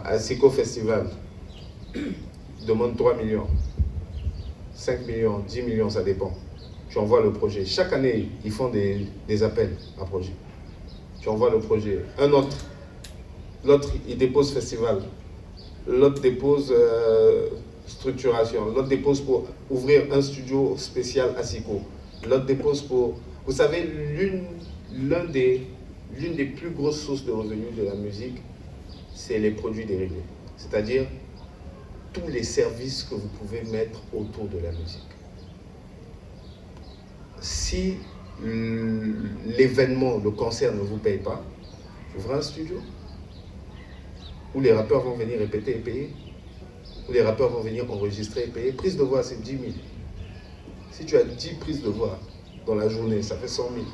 À Siko Festival, demande 3 millions, 5 millions, 10 millions, ça dépend. Tu envoies le projet. Chaque année, ils font des appels à projet. Tu envoies le projet. Un autre, l'autre, il dépose festival. L'autre dépose structuration. L'autre dépose pour ouvrir un studio spécial à Siko. L'autre dépose pour... Vous savez, l'une des plus grosses sources de revenus de la musique, c'est les produits dérivés. C'est-à-dire tous les services que vous pouvez mettre autour de la musique. Si l'événement, le concert ne vous paye pas, ouvrez un studio où les rappeurs vont venir répéter et payer, où les rappeurs vont venir enregistrer et payer. Prise de voix, c'est 10 000. Si tu as 10 prises de voix dans la journée, ça fait 100 000.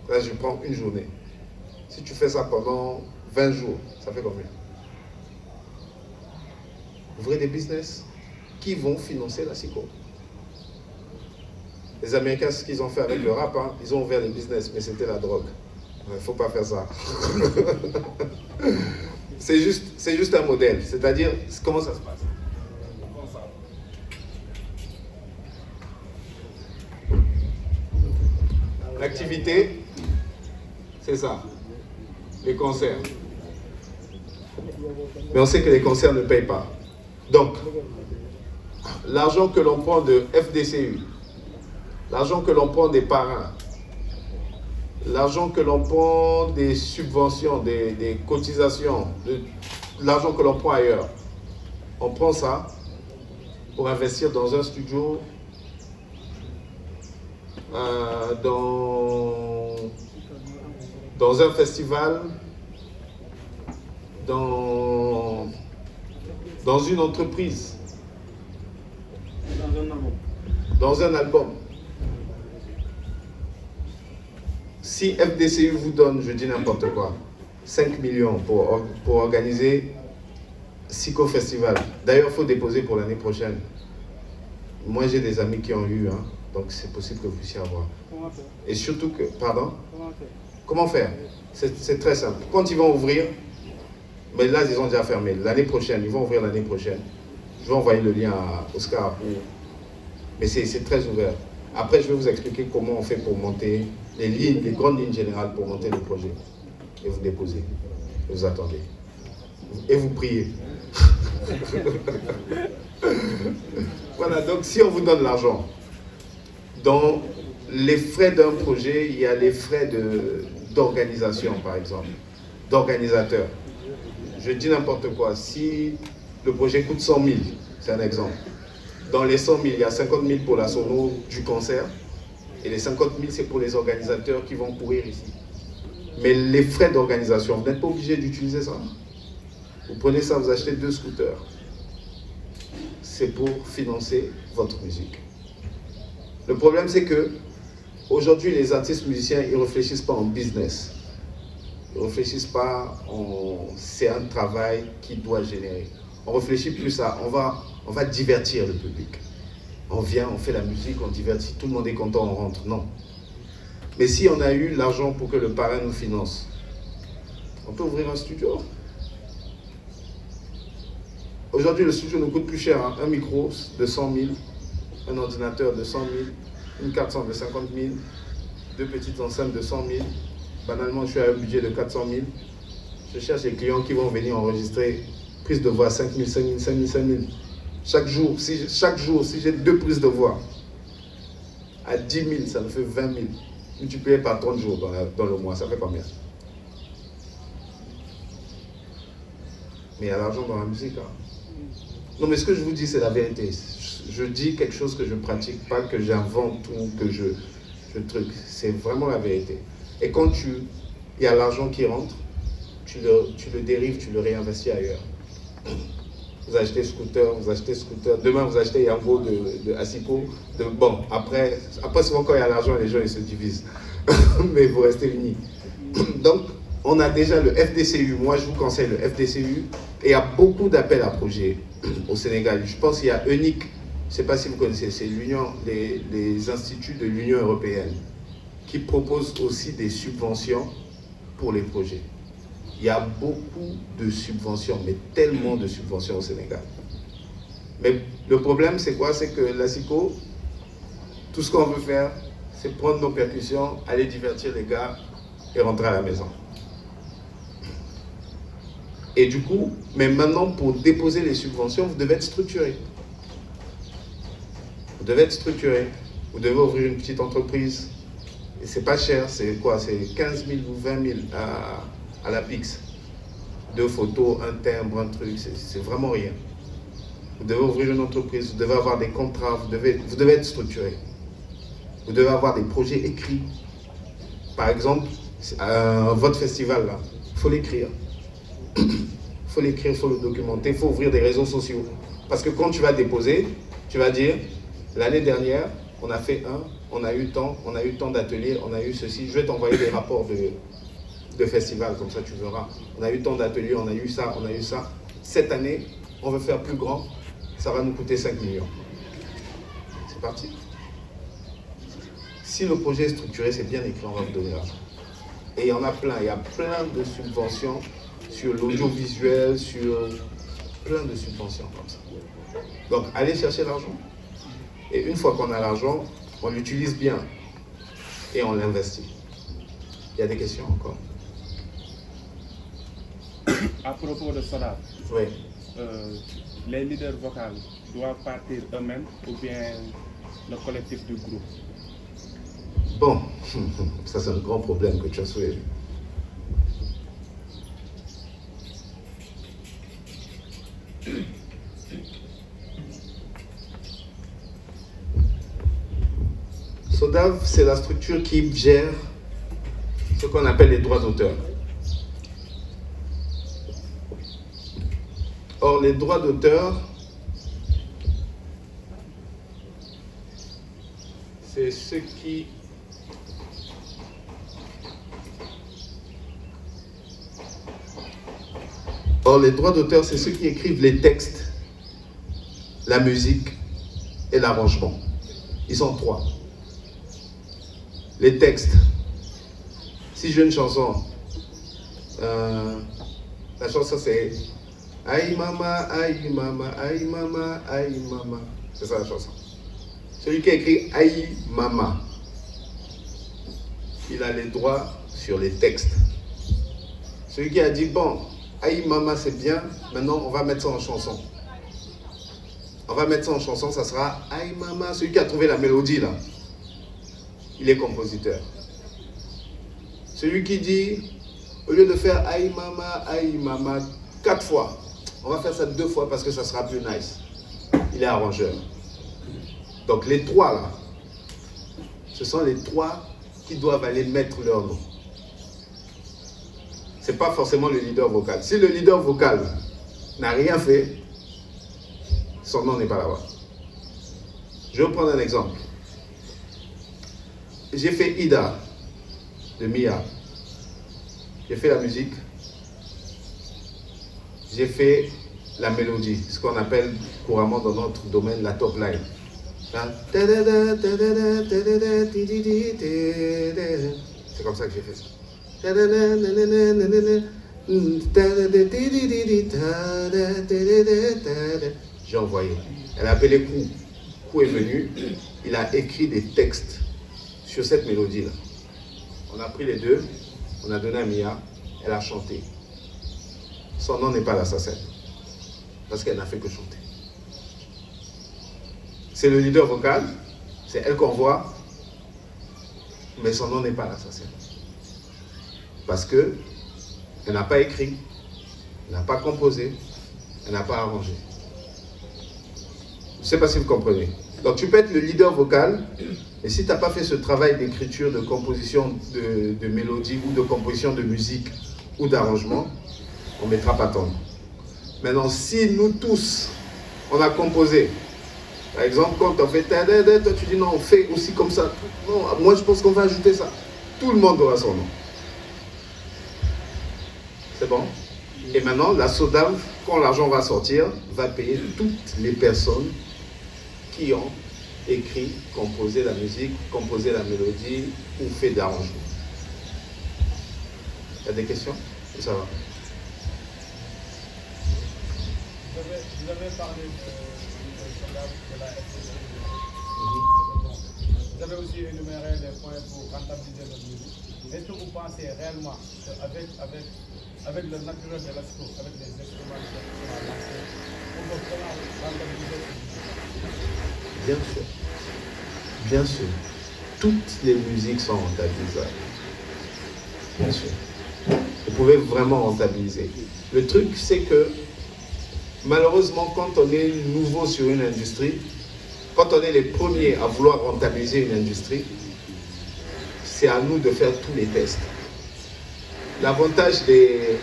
Là, je prends une journée. Si tu fais ça pendant 20 jours, ça fait combien? Ouvrez des business qui vont financer la Siko. Les Américains, ce qu'ils ont fait avec le rap, hein, ils ont ouvert des business, mais c'était la drogue. Il ne faut pas faire ça. C'est juste un modèle. C'est-à-dire, comment ça se passe? L'activité, c'est ça. Les concerts. Mais on sait que les concerts ne payent pas. Donc, l'argent que l'on prend de FDCU, l'argent que l'on prend des parrains, l'argent que l'on prend des subventions, des cotisations, l'argent que l'on prend ailleurs, on prend ça pour investir dans un studio, dans un festival, dans une entreprise, dans un album. Si FDCU vous donne, je dis n'importe quoi, 5 millions pour organiser Siko Festival. D'ailleurs, il faut déposer pour l'année prochaine. Moi, j'ai des amis qui ont eu, hein, donc c'est possible que vous puissiez avoir. Comment faire? Et surtout que, pardon? Comment faire? Comment faire? C'est très simple. Quand ils vont ouvrir, mais là, ils ont déjà fermé. L'année prochaine, ils vont ouvrir l'année prochaine. Je vais envoyer le lien à Oscar. Mais c'est très ouvert. Après, je vais vous expliquer comment on fait pour monter les grandes lignes générales pour monter le projet. Et vous déposez. Et vous attendez. Et vous priez. Voilà, donc si on vous donne l'argent, dans les frais d'un projet, il y a les frais d'organisation, par exemple, d'organisateur. Je dis n'importe quoi, si le projet coûte 100 000, c'est un exemple. Dans les 100 000, il y a 50 000 pour la sono du concert, et les 50 000, c'est pour les organisateurs qui vont courir ici. Mais les frais d'organisation, vous n'êtes pas obligé d'utiliser ça. Vous prenez ça, vous achetez 2 scooters. C'est pour financer votre musique. Le problème, c'est que aujourd'hui, les artistes musiciens, ils ne réfléchissent pas en business. Ils ne réfléchissent pas en... C'est un travail qui doit générer. On réfléchit plus à... On va divertir le public. On vient, on fait la musique, on divertit, tout le monde est content, on rentre. Non. Mais si on a eu l'argent pour que le parrain nous finance, on peut ouvrir un studio. Aujourd'hui, le studio nous coûte plus cher. Hein. Un micro de 100 000, un ordinateur de 100 000, une carte son de 50 000, 2 petites enceintes de 100 000. Banalement, je suis à un budget de 400 000. Je cherche des clients qui vont venir enregistrer prise de voix 5 000, 5 000, 5 000, 5 000. Chaque jour, si j'ai 2 prises de voix, à 10 000, ça me fait 20 000. Multiplié par 30 jours dans le mois, ça fait combien? Mais il y a l'argent dans la musique. Hein. Non, mais ce que je vous dis, c'est la vérité. Je dis quelque chose que je pratique, pas que j'invente ou que je truc. C'est vraiment la vérité. Et quand il y a l'argent qui rentre, tu le dérives, tu le réinvestis ailleurs. Vous achetez scooter, demain vous achetez Yango de Asico. Bon, après souvent quand il y a l'argent, les gens ils se divisent. Mais vous restez unis. Donc, on a déjà le FDCU. Moi, je vous conseille le FDCU. Et il y a beaucoup d'appels à projets au Sénégal. Je pense qu'il y a ENIC, je ne sais pas si vous connaissez, c'est les instituts de l'Union européenne qui proposent aussi des subventions pour les projets. Il y a beaucoup de subventions, mais tellement de subventions au Sénégal. Mais le problème, c'est quoi? C'est que l'ASICO, tout ce qu'on veut faire, c'est prendre nos percussions, aller divertir les gars et rentrer à la maison. Et du coup, mais maintenant, pour déposer les subventions, vous devez être structuré. Vous devez être structuré. Vous devez ouvrir une petite entreprise. Et c'est pas cher, c'est quoi? C'est 15 000 ou 20 000 à la PIX. 2 photos, un timbre, un truc, c'est vraiment rien. Vous devez ouvrir une entreprise, vous devez avoir des contrats, vous devez être structuré. Vous devez avoir des projets écrits. Par exemple, votre festival là, il faut l'écrire. Il faut l'écrire, il faut le documenter, il faut ouvrir des réseaux sociaux. Parce que quand tu vas déposer, tu vas dire, l'année dernière, on a fait on a eu tant d'ateliers, on a eu ceci, je vais t'envoyer des rapports de festival, comme ça tu verras. On a eu tant d'ateliers, on a eu ça, on a eu ça. Cette année, on veut faire plus grand, ça va nous coûter 5 millions. C'est parti. Si le projet est structuré, c'est bien écrit, on va vous donner l'argent. Et il y en a plein, il y a plein de subventions sur l'audiovisuel, sur plein de subventions comme ça. Donc, allez chercher l'argent. Et une fois qu'on a l'argent, on l'utilise bien et on l'investit. Il y a des questions encore? À propos de cela, oui. Les leaders vocaux doivent partir eux-mêmes ou bien le collectif du groupe? Bon, ça c'est un grand problème que tu as soulevé. SODAV, c'est la structure qui gère ce qu'on appelle les droits d'auteur. Or, les droits d'auteur, c'est ce qui écrivent les textes, la musique et l'arrangement. Ils sont 3. Les textes. Si j'ai une chanson, la chanson c'est Aïe mama, aïe mama, aïe mama, aïe mama. C'est ça la chanson. Celui qui a écrit Aïe mama, il a les droits sur les textes. Celui qui a dit bon, Aïe mama c'est bien, maintenant on va mettre ça en chanson. On va mettre ça en chanson, ça sera Aïe Mama, celui qui a trouvé la mélodie là. Il est compositeur. Celui qui dit, au lieu de faire Aïe Mama 4 fois, on va faire ça 2 fois parce que ça sera plus nice. Il est arrangeur. Donc les 3 là, ce sont les 3 qui doivent aller mettre leur nom. Ce n'est pas forcément le leader vocal. Si le leader vocal n'a rien fait, son nom n'est pas là-bas. Je vais prendre un exemple. J'ai fait Ida de Mia. J'ai fait la musique. J'ai fait la mélodie, ce qu'on appelle couramment dans notre domaine la top line. C'est comme ça que j'ai fait ça. J'ai envoyé. Elle a appelé Kou. Kou est venu. Il a écrit des textes sur cette mélodie-là. On a pris les 2, on a donné à Mia, elle a chanté. Son nom n'est pas l'assassin, parce qu'elle n'a fait que chanter. C'est le leader vocal, c'est elle qu'on voit, mais son nom n'est pas l'assassin. Parce qu'elle n'a pas écrit, elle n'a pas composé, elle n'a pas arrangé. Je ne sais pas si vous comprenez. Donc tu peux être le leader vocal, et si tu n'as pas fait ce travail d'écriture, de composition de mélodie ou de composition de musique ou d'arrangement, on ne mettra pas ton nom. Maintenant, si nous tous, on a composé, par exemple, quand on fait toi tu dis non, on fait aussi comme ça. Non, moi je pense qu'on va ajouter ça. Tout le monde aura son nom. C'est bon? Et maintenant, la SODAV, quand l'argent va sortir, va payer toutes les personnes qui ont écrit, composé la musique, composé la mélodie ou fait d'arrangement. Il y a des questions? Ça va. Vous avez parlé de la FCC. Vous avez aussi énuméré les points pour rentabiliser notre musique. Est-ce que vous pensez réellement qu'avec le naturel de l'ASCO, avec les instruments qui sont lancés, on peut vraiment rentabiliser notre musique? Bien sûr. Bien sûr. Toutes les musiques sont rentabilisables. Bien sûr. Vous pouvez vraiment rentabiliser. Le truc, c'est que malheureusement, quand on est nouveau sur une industrie, quand on est les premiers à vouloir rentabiliser une industrie, c'est à nous de faire tous les tests. L'avantage des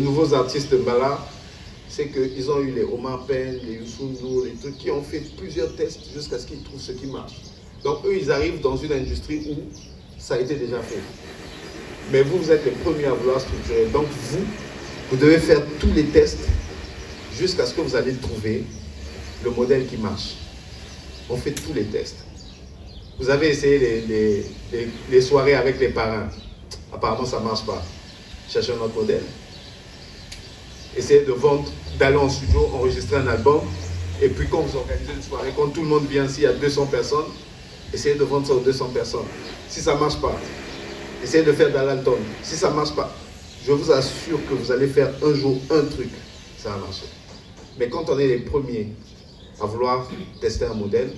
nouveaux artistes de Mbala, c'est qu'ils ont eu les Omar Penn, les Youssou N'Dour, les trucs qui ont fait plusieurs tests jusqu'à ce qu'ils trouvent ce qui marche. Donc eux, ils arrivent dans une industrie où ça a été déjà fait. Mais vous, vous êtes les premiers à vouloir structurer. Donc vous devez faire tous les tests jusqu'à ce que vous allez trouver le modèle qui marche. On fait tous les tests. Vous avez essayé les soirées avec les parrains. Apparemment, ça ne marche pas. Cherchez un autre modèle. Essayez de vendre, d'aller en studio, enregistrer un album. Et puis quand vous organisez une soirée, quand tout le monde vient ici, il y a 200 personnes, essayez de vendre ça aux 200 personnes. Si ça ne marche pas, essayez de faire Dalalton. Si ça ne marche pas, je vous assure que vous allez faire un jour un truc. Ça va marcher. Mais quand on est les premiers à vouloir tester un modèle,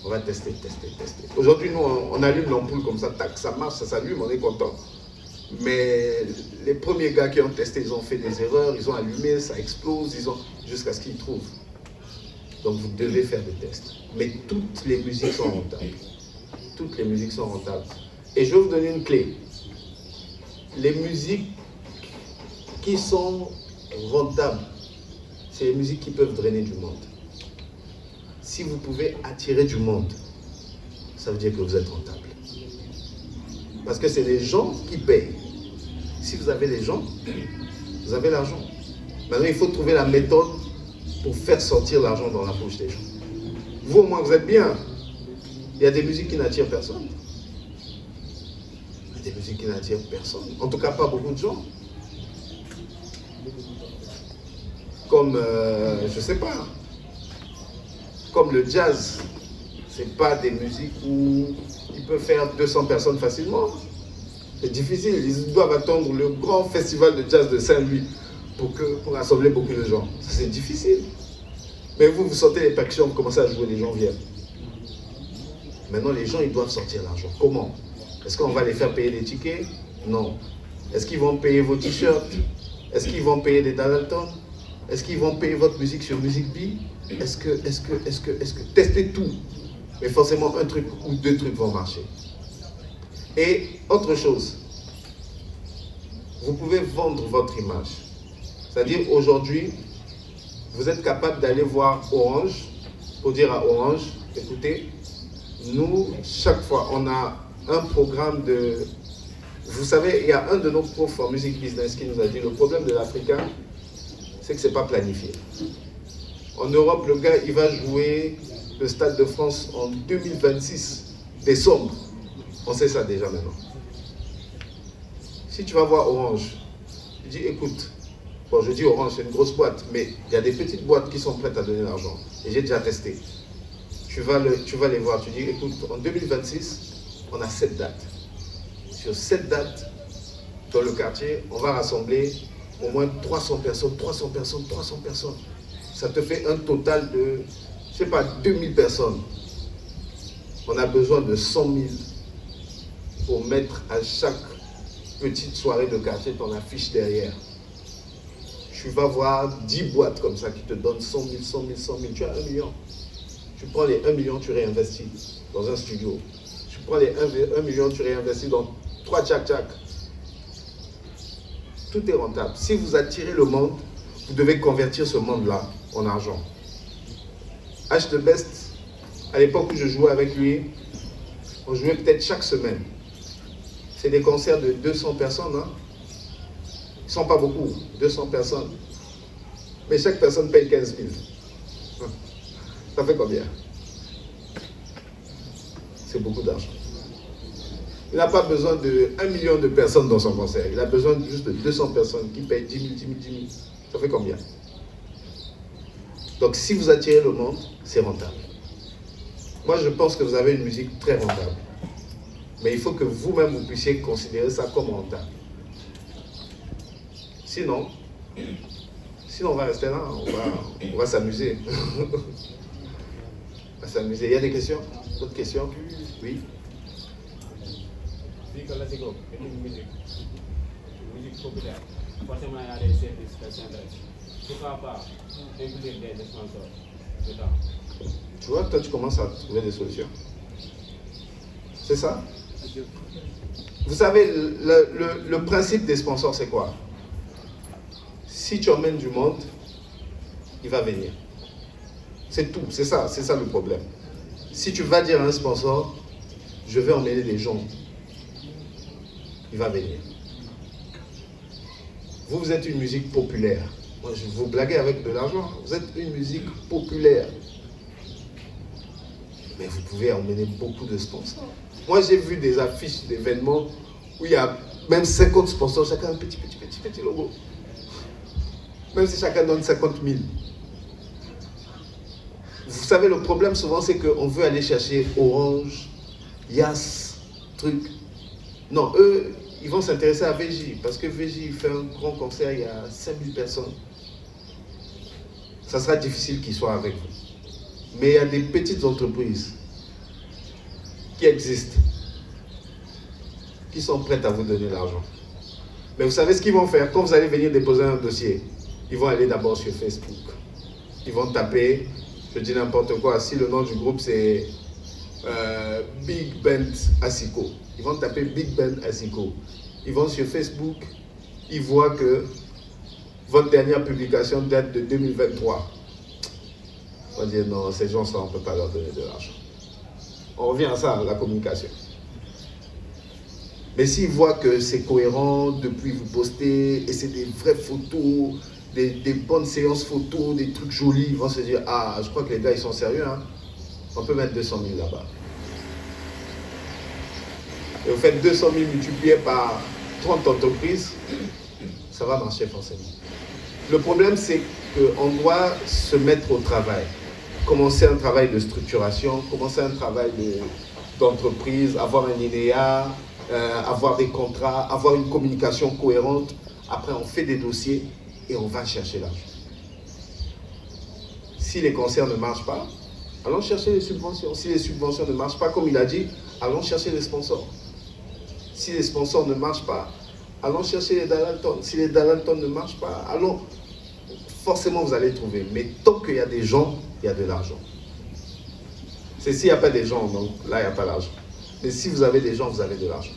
on va tester. Aujourd'hui, nous, on allume l'ampoule comme ça, tac, ça marche, ça s'allume, on est content. Mais les premiers gars qui ont testé, ils ont fait des erreurs, ils ont allumé, ça explose, jusqu'à ce qu'ils trouvent. Donc vous devez faire des tests. Mais toutes les musiques sont rentables. Toutes les musiques sont rentables. Et je vais vous donner une clé. Les musiques qui sont rentables, c'est les musiques qui peuvent drainer du monde. Si vous pouvez attirer du monde, ça veut dire que vous êtes rentable. Parce que c'est les gens qui payent. Si vous avez les gens, vous avez l'argent. Maintenant, il faut trouver la méthode pour faire sortir l'argent dans la poche des gens. Vous, au moins, vous êtes bien. Il y a des musiques qui n'attirent personne. Il y a des musiques qui n'attirent personne. En tout cas, pas beaucoup de gens. Comme, je sais pas, comme le jazz. C'est pas des musiques où ils peuvent faire 200 personnes facilement. C'est difficile. Ils doivent attendre le grand festival de jazz de Saint-Louis pour rassembler beaucoup de gens. C'est difficile. Mais vous sortez les percussions, vous commencez à jouer, les gens viennent. Maintenant, les gens, ils doivent sortir l'argent. Comment? Est-ce qu'on va les faire payer des tickets? Non. Est-ce qu'ils vont payer vos t-shirts? Est-ce qu'ils vont payer des Dalton? Est-ce qu'ils vont payer votre musique sur Music Bee? Est-ce que, testez tout. Mais forcément, un truc ou deux trucs vont marcher. Et autre chose, vous pouvez vendre votre image. C'est-à-dire, aujourd'hui, vous êtes capable d'aller voir Orange pour dire à Orange, écoutez, nous, chaque fois, on a un programme de... Vous savez, il y a un de nos profs en music business qui nous a dit, le problème de l'Africain, c'est que ce n'est pas planifié. En Europe, le gars, il va jouer le Stade de France en 2026, décembre. On sait ça déjà maintenant. Si tu vas voir Orange, tu dis, écoute, bon, je dis Orange, c'est une grosse boîte, mais il y a des petites boîtes qui sont prêtes à donner l'argent. Et j'ai déjà testé. Tu vas les voir, tu dis, écoute, en 2026, on a 7 dates. Sur 7 dates, dans le quartier, on va rassembler au moins 300 personnes. Ça te fait un total de, je sais pas, 2000 personnes. On a besoin de 100 000 pour mettre à chaque petite soirée de quartier ton affiche derrière. Tu vas voir 10 boîtes comme ça qui te donnent 100 000. Tu as 1 million. Tu prends les 1 million, tu réinvestis dans un studio. Tu prends les 1 million, tu réinvestis dans 3 tchac-tchac. Tout est rentable. Si vous attirez le monde, vous devez convertir ce monde-là en argent. H The Best, à l'époque où je jouais avec lui, on jouait peut-être chaque semaine. C'est des concerts de 200 personnes. Hein? Ils ne sont pas beaucoup, 200 personnes. Mais chaque personne paye 15 000. Ça fait combien? C'est beaucoup d'argent. Il n'a pas besoin de 1 million de personnes dans son concert. Il a besoin juste de 200 personnes qui payent 10 000. Ça fait combien? Donc si vous attirez le monde, c'est rentable. Moi, je pense que vous avez une musique très rentable. Mais il faut que vous-même, vous puissiez considérer ça comme rentable. Sinon, on va rester là, on va s'amuser. On va s'amuser. Il y a des questions? D'autres questions? Oui? Vu que la musique populaire, forcément il y a des services qui s'intéressent. Pourquoi pas inclure des sponsors dedans? Tu vois, toi tu commences à trouver des solutions. C'est ça? Vous savez, le principe des sponsors, c'est quoi? Si tu emmènes du monde, il va venir. C'est tout, c'est ça le problème. Si tu vas dire à un sponsor, je vais emmener des gens, il va venir. Vous êtes une musique populaire. Moi, je vous blaguez avec de l'argent. Vous êtes une musique populaire. Mais vous pouvez emmener beaucoup de sponsors. Moi, j'ai vu des affiches d'événements où il y a même 50 sponsors, chacun un petit logo. Même si chacun donne 50 000. Vous savez, le problème souvent, c'est qu'on veut aller chercher Orange, Yas, truc. Non, eux, ils vont s'intéresser à VJ, parce que VJ fait un grand concert, il y a 5000 personnes. Ça sera difficile qu'ils soient avec vous. Mais il y a des petites entreprises qui existent, qui sont prêtes à vous donner l'argent. Mais vous savez ce qu'ils vont faire? Quand vous allez venir déposer un dossier, ils vont aller d'abord sur Facebook. Ils vont taper, je dis n'importe quoi, si le nom du groupe c'est Big Band Asiko. Ils vont taper Big Band Asiko. Ils vont sur Facebook, ils voient que votre dernière publication date de 2023. On va dire non, ces gens-là, on ne peut pas leur donner de l'argent. On revient à ça, la communication. Mais s'ils voient que c'est cohérent, depuis vous postez, et c'est des vraies photos, des bonnes séances photos, des trucs jolis, ils vont se dire, ah, je crois que les gars, ils sont sérieux, hein. On peut mettre 200 000 là-bas. Et vous faites 200 000 multiplié par 30 entreprises, ça va marcher forcément. Le problème, c'est qu'on doit se mettre au travail. Commencer un travail de structuration, commencer un travail d'entreprise, avoir un INEA, avoir des contrats, avoir une communication cohérente. Après, on fait des dossiers et on va chercher l'argent. Si les concerts ne marchent pas, allons chercher les subventions. Si les subventions ne marchent pas, comme il a dit, allons chercher les sponsors. Si les sponsors ne marchent pas, allons chercher les Dalalton. Si les Dalalton ne marchent pas, allons... Forcément, vous allez trouver. Mais tant qu'il y a des gens, il y a de l'argent. C'est s'il n'y a pas des gens, donc là, il n'y a pas d'argent. Mais si vous avez des gens, vous avez de l'argent.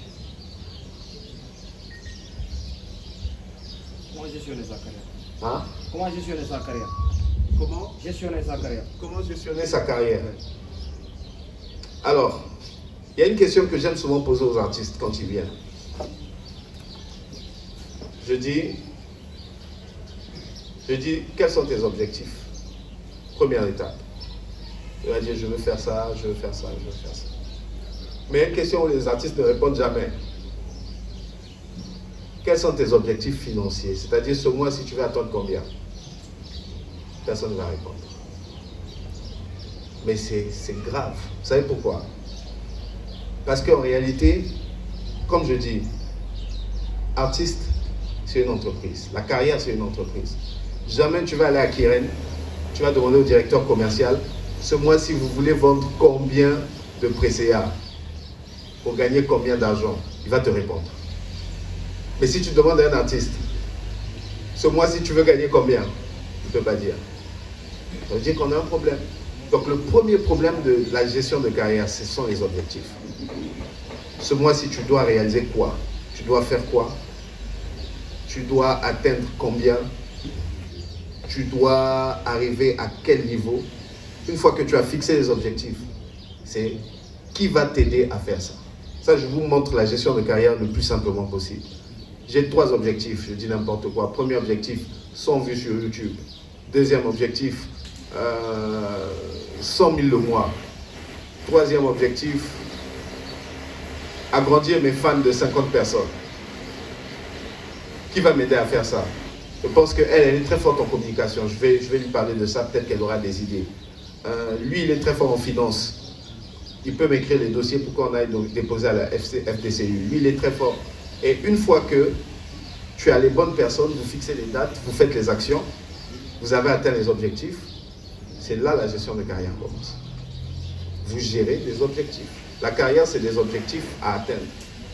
Comment gestionner sa carrière? Hein? Comment gestionner sa carrière? Comment Gestionner sa carrière. Comment gestionner sa carrière? Alors, il y a une question que j'aime souvent poser aux artistes quand ils viennent. Je dis, quels sont tes objectifs? Première étape. Il va dire, je veux faire ça, je veux faire ça, je veux faire ça. Mais il y a une question où les artistes ne répondent jamais. Quels sont tes objectifs financiers? C'est-à-dire, ce mois, si tu veux attendre combien? Personne ne va répondre. Mais c'est grave. Vous savez pourquoi? Parce qu'en réalité, comme je dis, artiste, c'est une entreprise. La carrière, c'est une entreprise. Jamais tu vas aller à Kiren, tu vas demander au directeur commercial, ce mois-ci, vous voulez vendre combien de précéa pour gagner combien d'argent? Il va te répondre. Mais si tu demandes à un artiste, ce mois-ci, tu veux gagner combien? Il ne peut pas dire. Ça veut dire qu'on a un problème. Donc le premier problème de la gestion de carrière, ce sont les objectifs. Ce mois-ci, tu dois réaliser quoi? Tu dois faire quoi? Tu dois atteindre combien? Tu dois arriver à quel niveau? Une fois que tu as fixé les objectifs, c'est qui va t'aider à faire ça? Ça, je vous montre la gestion de carrière le plus simplement possible. J'ai 3 objectifs, je dis n'importe quoi. Premier objectif, 100 vues sur YouTube. Deuxième objectif, 100 000 le mois. Troisième objectif, agrandir mes fans de 50 personnes. Qui va m'aider à faire ça? Je pense qu'elle est très forte en communication. Je vais lui parler de ça, peut-être qu'elle aura des idées. Lui, il est très fort en finance. Il peut m'écrire les dossiers pour qu'on aille déposer à la FDCU. Lui, il est très fort. Et une fois que tu as les bonnes personnes, vous fixez les dates, vous faites les actions, vous avez atteint les objectifs, c'est là la gestion de carrière commence. Vous gérez les objectifs. La carrière, c'est des objectifs à atteindre.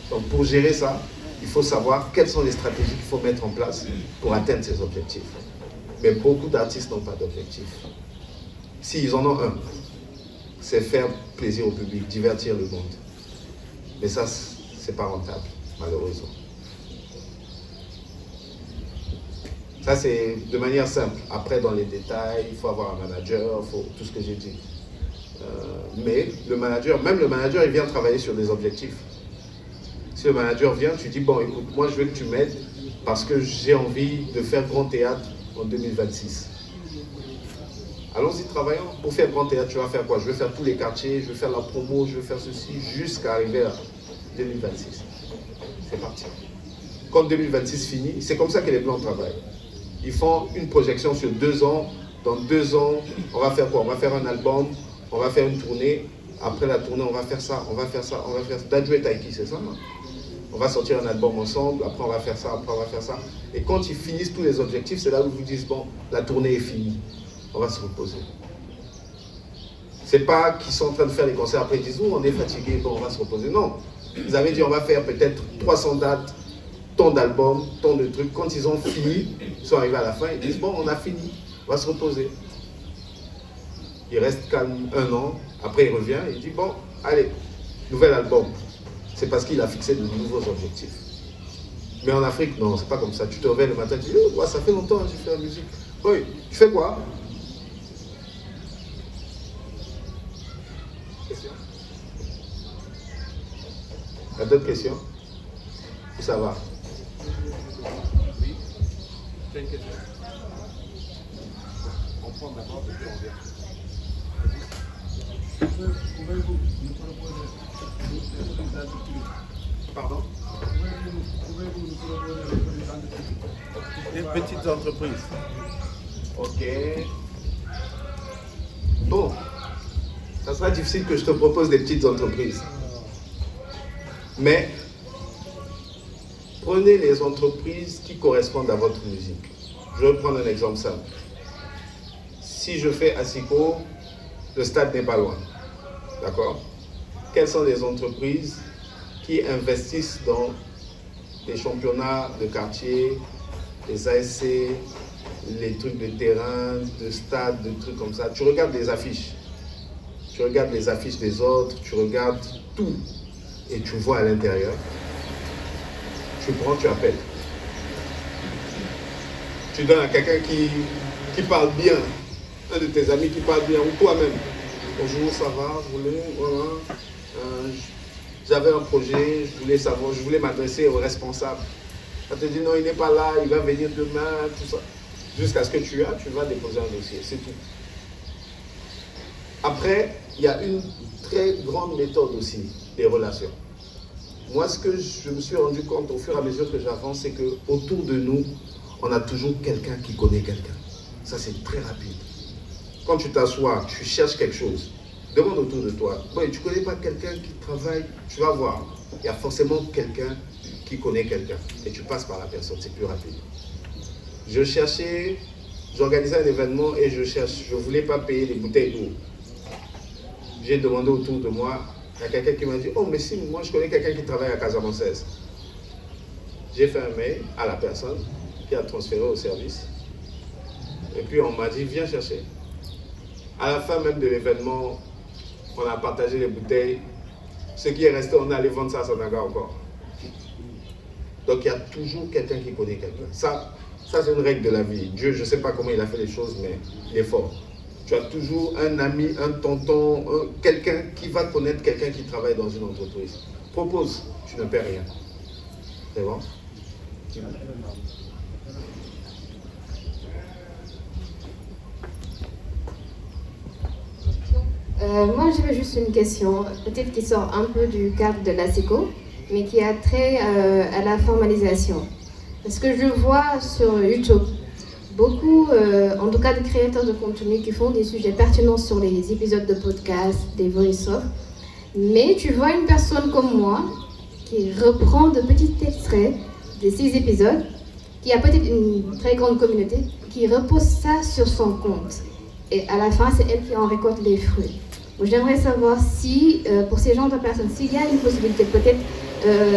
Donc pour gérer ça, il faut savoir quelles sont les stratégies qu'il faut mettre en place pour atteindre ces objectifs. Mais beaucoup d'artistes n'ont pas d'objectif. S'ils en ont un, c'est faire plaisir au public, divertir le monde. Mais ça, c'est pas rentable, malheureusement. Ça, c'est de manière simple. Après, dans les détails, il faut avoir un manager, il faut tout ce que j'ai dit. Mais le manager, même le manager, il vient travailler sur des objectifs. Si le manager vient, tu dis, bon, écoute, moi, je veux que tu m'aides parce que j'ai envie de faire grand théâtre en 2026. Allons-y, travaillons. Pour faire grand théâtre, tu vas faire quoi? Je vais faire tous les quartiers, je vais faire la promo, je vais faire ceci, jusqu'à arriver à 2026. C'est parti. Quand 2026 finit, c'est comme ça que les Blancs travaillent. Ils font une projection sur 2 ans. Dans 2 ans, on va faire quoi? On va faire un album, on va faire une tournée. Après la tournée, on va faire ça, on va faire ça, on va faire ça. Dadju et Taiki, c'est ça, non? On va sortir un album ensemble, après on va faire ça, après on va faire ça. Et quand ils finissent tous les objectifs, c'est là où ils vous disent, bon, la tournée est finie. On va se reposer. C'est pas qu'ils sont en train de faire les concerts, après ils disent, oh, on est fatigué, bon, on va se reposer. Non. Ils avaient dit, on va faire peut-être 300 dates, tant d'albums, tant de trucs. Quand ils ont fini, ils sont arrivés à la fin, ils disent, bon, on a fini, on va se reposer. Il reste calme 1 an, après il revient, il dit, bon, allez, nouvel album. C'est parce qu'il a fixé de nouveaux objectifs. Mais en Afrique, non, c'est pas comme ça. Tu te réveilles le matin, tu dis, oh, ouais, ça fait longtemps que j'ai fait la musique. Oui, tu fais quoi? Question? Il y a d'autres questions? Où ça va? Oui, j'ai une question. On prend d'abord et puis on vient. Pouvez-vous nous proposer Pardon? Pouvez-vous nous proposer des petites entreprises? Ok. Bon, ça sera difficile que je te propose des petites entreprises. Mais prenez les entreprises qui correspondent à votre musique. Je vais prendre un exemple simple. si je fais ASICO, le stade n'est pas loin. D'accord? Quelles sont les entreprises qui investissent dans les championnats de quartier, les ASC, les trucs de terrain, de stade, de trucs comme ça? Tu regardes les affiches. Tu regardes les affiches des autres, tu regardes tout et tu vois à l'intérieur. Tu prends, tu appelles. Tu donnes à quelqu'un qui parle bien, un de tes amis qui parle bien, ou toi-même. Bonjour, ça va, vous voulez, voilà. J'avais un projet, je voulais m'adresser au responsable. Ça te dit non, il n'est pas là, il va venir demain, tout ça. Jusqu'à ce que tu vas déposer un dossier, c'est tout. Après, il y a une très grande méthode aussi, des relations. Moi, ce que je me suis rendu compte au fur et à mesure que j'avance, c'est qu'autour de nous, on a toujours quelqu'un qui connaît quelqu'un. Ça, c'est très rapide. Quand tu t'assois, tu cherches quelque chose, demande autour de toi. Bon, tu ne connais pas quelqu'un qui travaille, tu vas voir. Il y a forcément quelqu'un qui connaît quelqu'un. Et tu passes par la personne, c'est plus rapide. J'organisais un événement et je ne voulais pas payer les bouteilles d'eau. J'ai demandé autour de moi, il y a quelqu'un qui m'a dit, oh mais si, moi je connais quelqu'un qui travaille à Casamançaise. J'ai fait un mail à la personne qui a transféré au service. Et puis on m'a dit, viens chercher. À la fin même de l'événement, on a partagé les bouteilles. Ce qui est resté, on est allé vendre ça à Sanaga encore. Donc il y a toujours quelqu'un qui connaît quelqu'un. Ça c'est une règle de la vie. Dieu, je ne sais pas comment il a fait les choses, mais il est fort. Tu as toujours un ami, un tonton, quelqu'un qui va connaître quelqu'un qui travaille dans une entreprise. Propose, tu ne perds rien. C'est bon? Moi, j'avais juste une question, peut-être qui sort un peu du cadre de l'ASICO, mais qui a trait à la formalisation. Parce que je vois sur YouTube beaucoup, en tout cas, de créateurs de contenu qui font des sujets pertinents sur les épisodes de podcast, des voice-off. Mais tu vois une personne comme moi qui reprend de petits extraits de ces épisodes, qui a peut-être une très grande communauté, qui repose ça sur son compte. Et à la fin, c'est elle qui en récolte les fruits. Donc, j'aimerais savoir si, pour ces genres de personnes, s'il y a une possibilité peut-être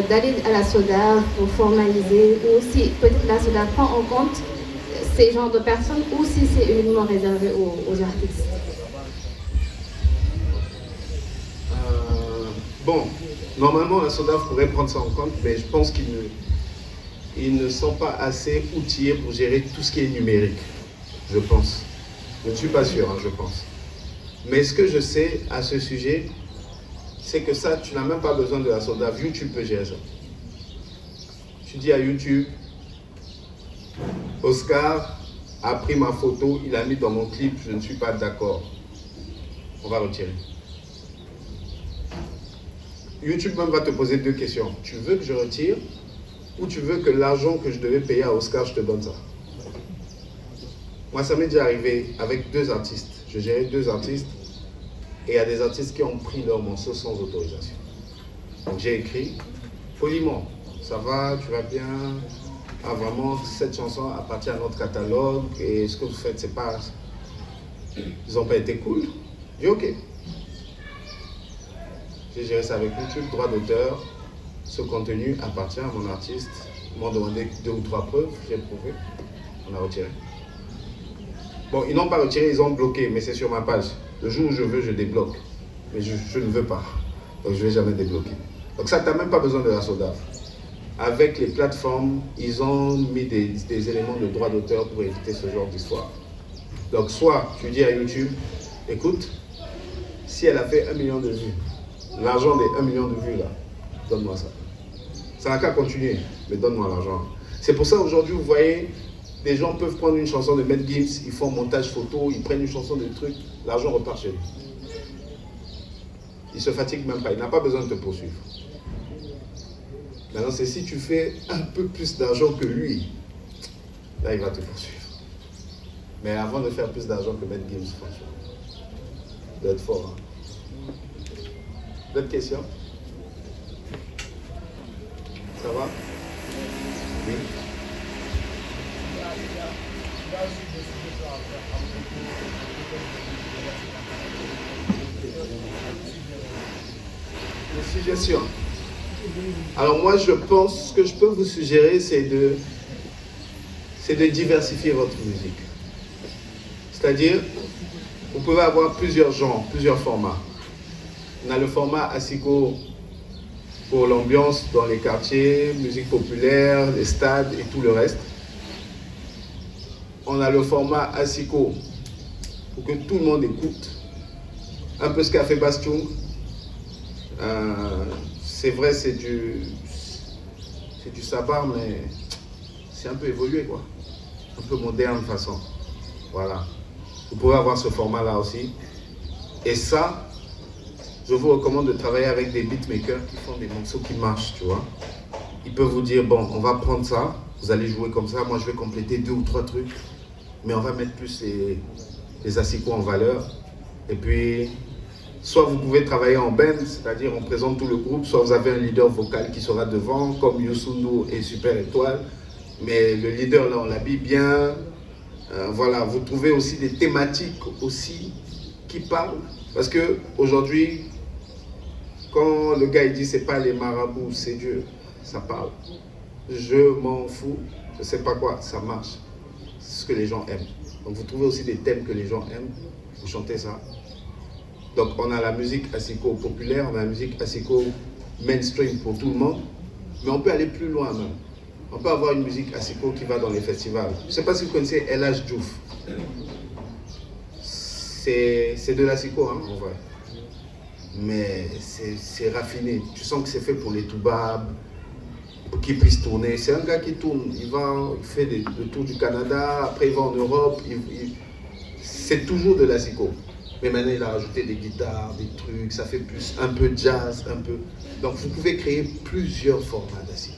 d'aller à la SODAV pour formaliser, ou si peut-être la SODAV prend en compte ces genres de personnes, ou si c'est uniquement réservé aux artistes. Bon, normalement la SODAV pourrait prendre ça en compte, mais je pense qu'ils ne sont pas assez outillés pour gérer tout ce qui est numérique, je pense. Je ne suis pas sûr, je pense. Mais ce que je sais à ce sujet, c'est que ça, tu n'as même pas besoin de la SODAV. YouTube peut gérer ça. Tu dis à YouTube, Oscar a pris ma photo, il a mis dans mon clip, je ne suis pas d'accord. On va retirer. YouTube même va te poser deux questions. Tu veux que je retire ou tu veux que l'argent que je devais payer à Oscar, je te donne ça? Moi, ça m'est déjà arrivé avec deux artistes. Je gérais deux artistes et il y a des artistes qui ont pris leur morceau sans autorisation. Donc j'ai écrit poliment. Ça va, tu vas bien? Ah, vraiment, cette chanson appartient à notre catalogue et ce que vous faites, c'est pas... Ils n'ont pas été cool. J'ai dit ok. J'ai géré ça avec YouTube, droit d'auteur. Ce contenu appartient à mon artiste. Ils m'ont demandé 2 ou 3 preuves, j'ai prouvé. On a retiré. Bon, ils n'ont pas retiré, ils ont bloqué, mais c'est sur ma page. Le jour où je veux, je débloque. Mais je ne veux pas. Donc je ne vais jamais débloquer. Donc ça, tu n'as même pas besoin de la SODAV. Avec les plateformes, ils ont mis des éléments de droit d'auteur pour éviter ce genre d'histoire. Donc soit tu dis à YouTube, écoute, si elle a fait 1 million de vues, l'argent des 1 million de vues là, donne-moi ça. Ça n'a qu'à continuer, mais donne-moi l'argent. C'est pour ça aujourd'hui, vous voyez, les gens peuvent prendre une chanson de Maître Gims, ils font montage photo, ils prennent une chanson de trucs, l'argent repart chez lui. Il ne se fatigue même pas, il n'a pas besoin de te poursuivre. Maintenant, c'est si tu fais un peu plus d'argent que lui, là, il va te poursuivre. Mais avant de faire plus d'argent que Maître Gims, franchement, il doit être fort. Hein? D'autres questions? Ça va? Oui. Il y a aussi des sujets à faire à propos suggestion. Alors moi, je pense, ce que je peux vous suggérer, c'est de diversifier votre musique. C'est-à-dire, vous pouvez avoir plusieurs genres, plusieurs formats. On a le format Asiko pour l'ambiance dans les quartiers, musique populaire, les stades et tout le reste. On a le format Asiko pour que tout le monde écoute. Un peu ce qu'a fait Bastion. C'est vrai, c'est du sabbat, mais c'est un peu évolué, quoi. Un peu moderne de façon. Voilà. Vous pouvez avoir ce format-là aussi. Et ça, je vous recommande de travailler avec des beatmakers qui font des morceaux qui marchent, tu vois. Ils peuvent vous dire, bon, on va prendre ça, vous allez jouer comme ça, moi je vais compléter 2 ou 3 trucs, mais on va mettre plus les asiko en valeur. Et puis, soit vous pouvez travailler en band, c'est-à-dire on présente tout le groupe, soit vous avez un leader vocal qui sera devant, comme Youssou et Super Étoile, mais le leader là, on l'habille bien. Voilà, vous trouvez aussi des thématiques aussi qui parlent, parce que aujourd'hui, quand le gars il dit c'est pas les marabouts, c'est Dieu, ça parle. Je m'en fous, je sais pas quoi, ça marche. C'est ce que les gens aiment. Donc vous trouvez aussi des thèmes que les gens aiment, vous chantez ça. Donc on a la musique asiko populaire, on a la musique asiko mainstream pour tout le monde, mais on peut aller plus loin même. On peut avoir une musique asiko qui va dans les festivals. Je ne sais pas si vous connaissez LH Diouf. C'est de l'asiko, hein, en vrai. Mais c'est raffiné. Tu sens que c'est fait pour les toubabs, pour qu'ils puissent tourner. C'est un gars qui tourne. Il fait le tour du Canada, après il va en Europe. C'est toujours de l'asiko. Mais maintenant il a rajouté des guitares, des trucs. Ça fait plus un peu jazz, un peu. Donc vous pouvez créer plusieurs formats d'asiko.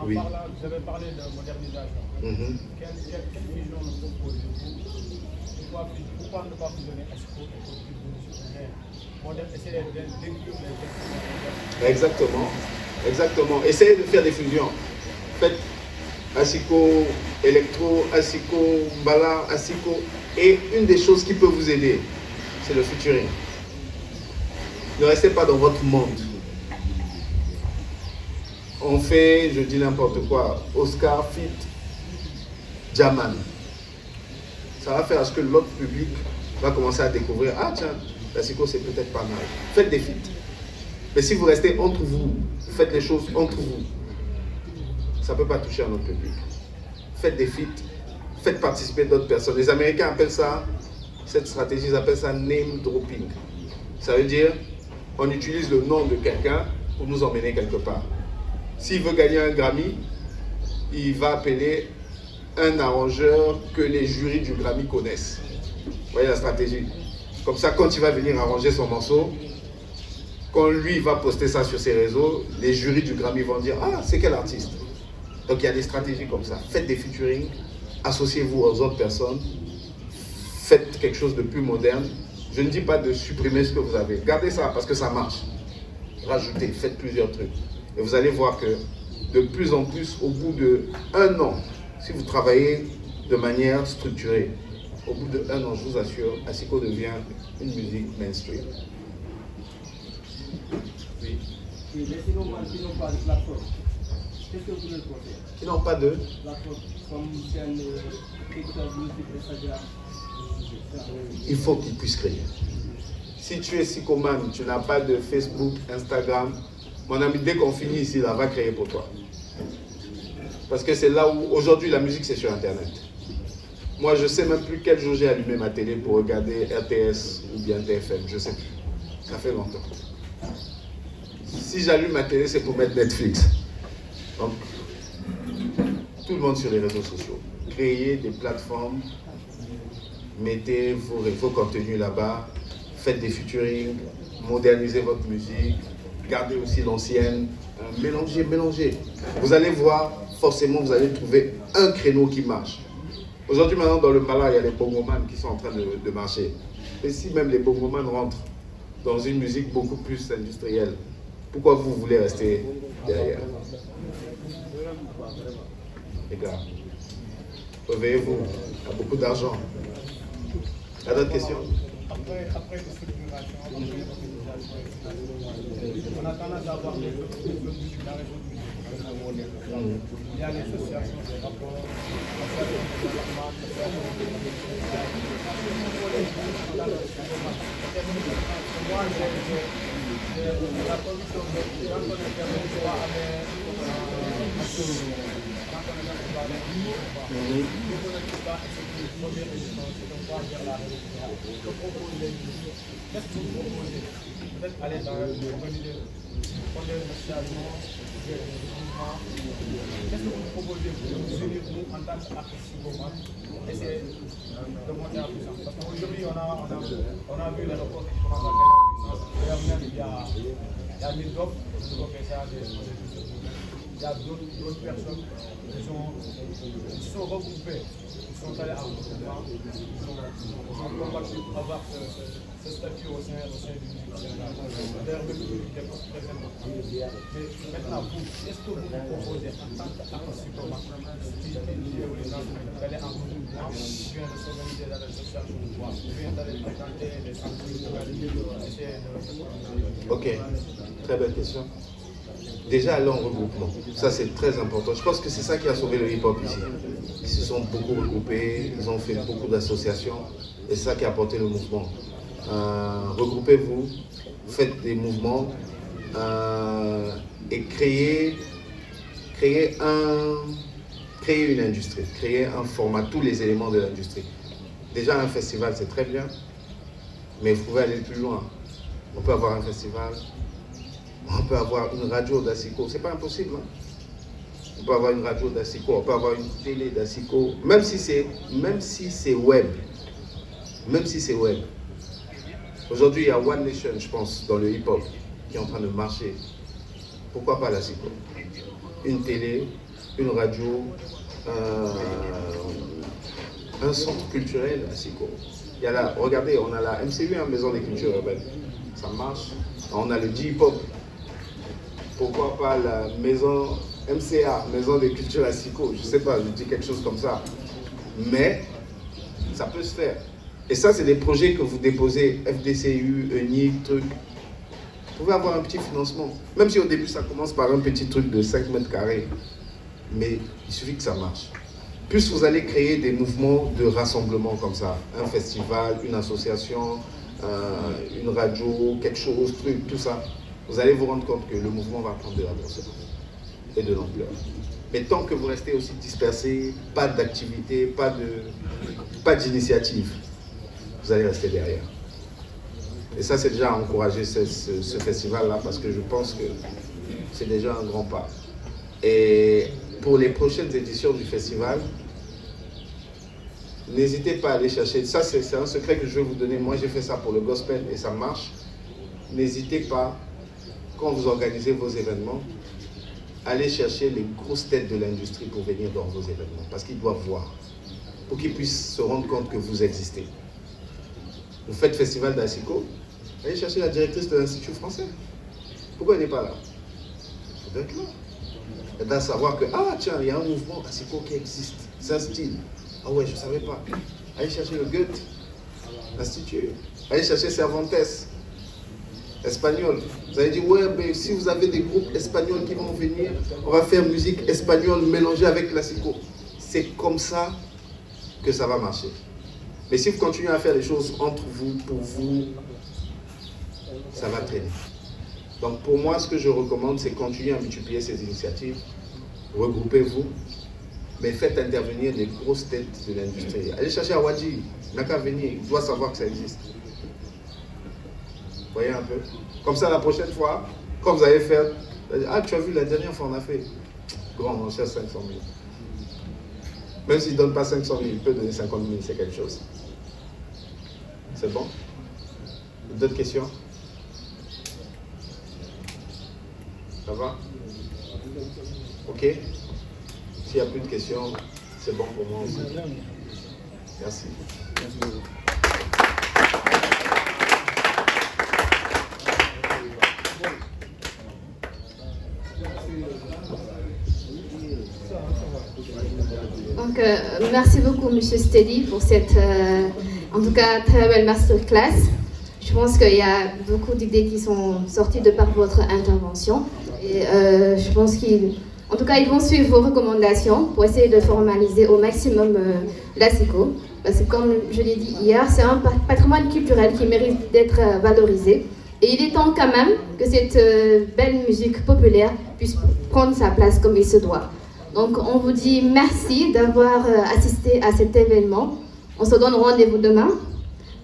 Oui. Vous avez parlé de modernisation. Quelle vision nous proposez-vous? Pourquoi ne pas fusionner asiko et essayer d'inclure les Exactement. Exactement. Essayez de faire des fusions. Faites asiko électro, asiko mbala, asiko. Et une des choses qui peut vous aider, c'est le featuring. Ne restez pas dans votre monde. On fait, je dis n'importe quoi, Oscar fit Jaman. Ça va faire à ce que l'autre public va commencer à découvrir, ah tiens, l'asiko c'est peut-être pas mal. Faites des feats. Mais si vous restez entre vous, faites les choses entre vous, ça ne peut pas toucher à notre public. Faites des feats, faites participer d'autres personnes. Les Américains appellent ça, cette stratégie, ils appellent ça name dropping. Ça veut dire, on utilise le nom de quelqu'un pour nous emmener quelque part. S'il veut gagner un Grammy, il va appeler un arrangeur que les jurys du Grammy connaissent. Vous voyez la stratégie? Comme ça, quand il va venir arranger son morceau, quand lui va poster ça sur ses réseaux, les jurys du Grammy vont dire « Ah, c'est quel artiste ?» Donc il y a des stratégies comme ça. Faites des featuring, associez-vous aux autres personnes, faites quelque chose de plus moderne. Je ne dis pas de supprimer ce que vous avez. Gardez ça parce que ça marche. Rajoutez, faites plusieurs trucs. Et vous allez voir que de plus en plus, au bout d'1 an, si vous travaillez de manière structurée, au bout d'1 an, je vous assure, asiko devient une musique mainstream. Oui. Et les cinémas qui n'ont pas de plateforme, qu'est-ce que vous leur conseillez? Qui n'ont pas de plateforme, comme chaîne, TikTok, YouTube, Instagram. Il faut qu'ils puissent créer. Si tu es psychomane, tu n'as pas de Facebook, Instagram, mon ami, dès qu'on finit ici, là, va créer pour toi. Parce que c'est là où, aujourd'hui, la musique, c'est sur Internet. Moi, je ne sais même plus quel jour j'ai allumé ma télé pour regarder RTS ou bien TFM, je ne sais plus. Ça fait longtemps. Si j'allume ma télé, c'est pour mettre Netflix. Donc, tout le monde sur les réseaux sociaux. Créez des plateformes, mettez vos contenus là-bas, faites des featuring, modernisez votre musique, gardez aussi l'ancienne, mélangez. Vous allez voir, forcément, vous allez trouver un créneau qui marche. Aujourd'hui, maintenant, dans le Mala, il y a les bongoman qui sont en train de marcher. Et si même les bongoman rentrent dans une musique beaucoup plus industrielle, pourquoi vous voulez rester derrière? Les gars, réveillez-vous, il y a beaucoup d'argent. Il y a d'autres questions? Après les structurations, On a tendance à avoir des musiques dans les autres musiques. Il y a les associations, des rapports, l'association de développement, moi, j'ai la conviction que quand on est permis, on va aller qu'est-ce que vous proposez? Peut-être aller dans une association, qu'est-ce que vous proposez pour nous unir nous en tant qu'artistes psychomanes, essayer de monter en puissance? Parce qu'aujourd'hui, on a vu les rapports qui commencent à gagner en puissance. D'ailleurs, même il y a 1000 offres pour développer ça. Il y a d'autres personnes qui sont regroupées, qui sont allées en regroupement, qui sont combattus pour avoir ce statut au sein du Sénégal. D'ailleurs, le public est très important. Mais maintenant, vous, qu'est-ce que vous proposez en tant qu'artiste qui est aux gens d'aller en regroupement, qui vient de s'organiser dans les associations de droit, qui vient d'aller fréquenter les centres culturels, essayer de... Ok, très belle question. Déjà aller en regroupement, ça c'est très important. Je pense que c'est ça qui a sauvé le hip-hop ici. Ils se sont beaucoup regroupés, ils ont fait beaucoup d'associations et c'est ça qui a apporté le mouvement. Regroupez-vous, faites des mouvements et créez une industrie, créez un format, tous les éléments de l'industrie. Déjà un festival c'est très bien, mais vous pouvez aller plus loin. On peut avoir un festival. On peut avoir une radio d'Asiko, c'est pas impossible. Hein? On peut avoir une radio d'Asiko, on peut avoir une télé d'Asiko, même si c'est web. Même si c'est web. Aujourd'hui, il y a One Nation, je pense, dans le hip-hop, qui est en train de marcher. Pourquoi pas l'Asiko? Une télé, une radio, un centre culturel Asiko. Il y a là, regardez, on a la MCU, hein, Maison des Cultures Urbaines. Ça marche. On a le J-Hop. Pourquoi pas la maison MCA, Maison des Cultures Asiko, je sais pas, je dis quelque chose comme ça. Mais ça peut se faire. Et ça, c'est des projets que vous déposez, FDCU, ENIC, truc. Vous pouvez avoir un petit financement. Même si au début, ça commence par un petit truc de 5 mètres carrés. Mais il suffit que ça marche. Plus vous allez créer des mouvements de rassemblement comme ça, un festival, une association, une radio, quelque chose, truc, tout ça, vous allez vous rendre compte que le mouvement va prendre de l'avancée et de l'ampleur. Mais tant que vous restez aussi dispersés, pas d'activité, pas d'initiative, vous allez rester derrière. Et ça, c'est déjà encourager ce festival-là parce que je pense que c'est déjà un grand pas. Et pour les prochaines éditions du festival, n'hésitez pas à aller chercher. Ça, c'est un secret que je vais vous donner. Moi, j'ai fait ça pour le gospel et ça marche. N'hésitez pas, quand vous organisez vos événements, allez chercher les grosses têtes de l'industrie pour venir dans vos événements. Parce qu'ils doivent voir. Pour qu'ils puissent se rendre compte que vous existez. Vous faites festival d'Asiko, allez chercher la directrice de l'Institut français. Pourquoi elle n'est pas là? Elle doit être là. Elle doit savoir que, ah tiens, il y a un mouvement Asiko qui existe. C'est un style. Ah ouais, je ne savais pas. Allez chercher le Goethe, l'Institut. Allez chercher Cervantes, espagnol. Vous allez dire, ouais, mais si vous avez des groupes espagnols qui vont venir, on va faire musique espagnole mélangée avec l'Asiko. C'est comme ça que ça va marcher. Mais si vous continuez à faire les choses entre vous, pour vous, ça va traîner. Donc pour moi, ce que je recommande, c'est continuer à multiplier ces initiatives. Regroupez-vous, mais faites intervenir les grosses têtes de l'industrie. Allez chercher Awadji, n'a qu'à venir, il doit savoir que ça existe. Vous voyez un peu? Comme ça, la prochaine fois, quand vous allez faire, ah, tu as vu, la dernière fois, on a fait grand, on cherche 500 000. Même s'il ne donne pas 500 000, il peut donner 50 000, c'est quelque chose. C'est bon? D'autres questions? Ça va? Ok? S'il n'y a plus de questions, c'est bon pour moi aussi. Merci. Donc, merci beaucoup, Monsieur Steady, pour cette, en tout cas, très belle masterclass. Je pense qu'il y a beaucoup d'idées qui sont sorties de par votre intervention. Et je pense qu'en tout cas, ils vont suivre vos recommandations pour essayer de formaliser au maximum la SICO. Parce que comme je l'ai dit hier, c'est un patrimoine culturel qui mérite d'être valorisé. Et il est temps quand même que cette belle musique populaire puisse prendre sa place comme il se doit. Donc on vous dit merci d'avoir assisté à cet événement. On se donne rendez-vous demain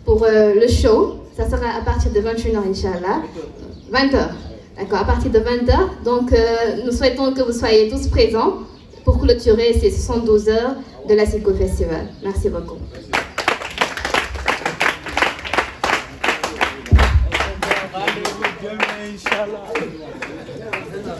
pour le show. Ça sera à partir de 21h, Inch'Allah. 20h. D'accord, à partir de 20h. Donc nous souhaitons que vous soyez tous présents pour clôturer ces 72 heures de la SICO Festival. Merci beaucoup. Inch'Allah.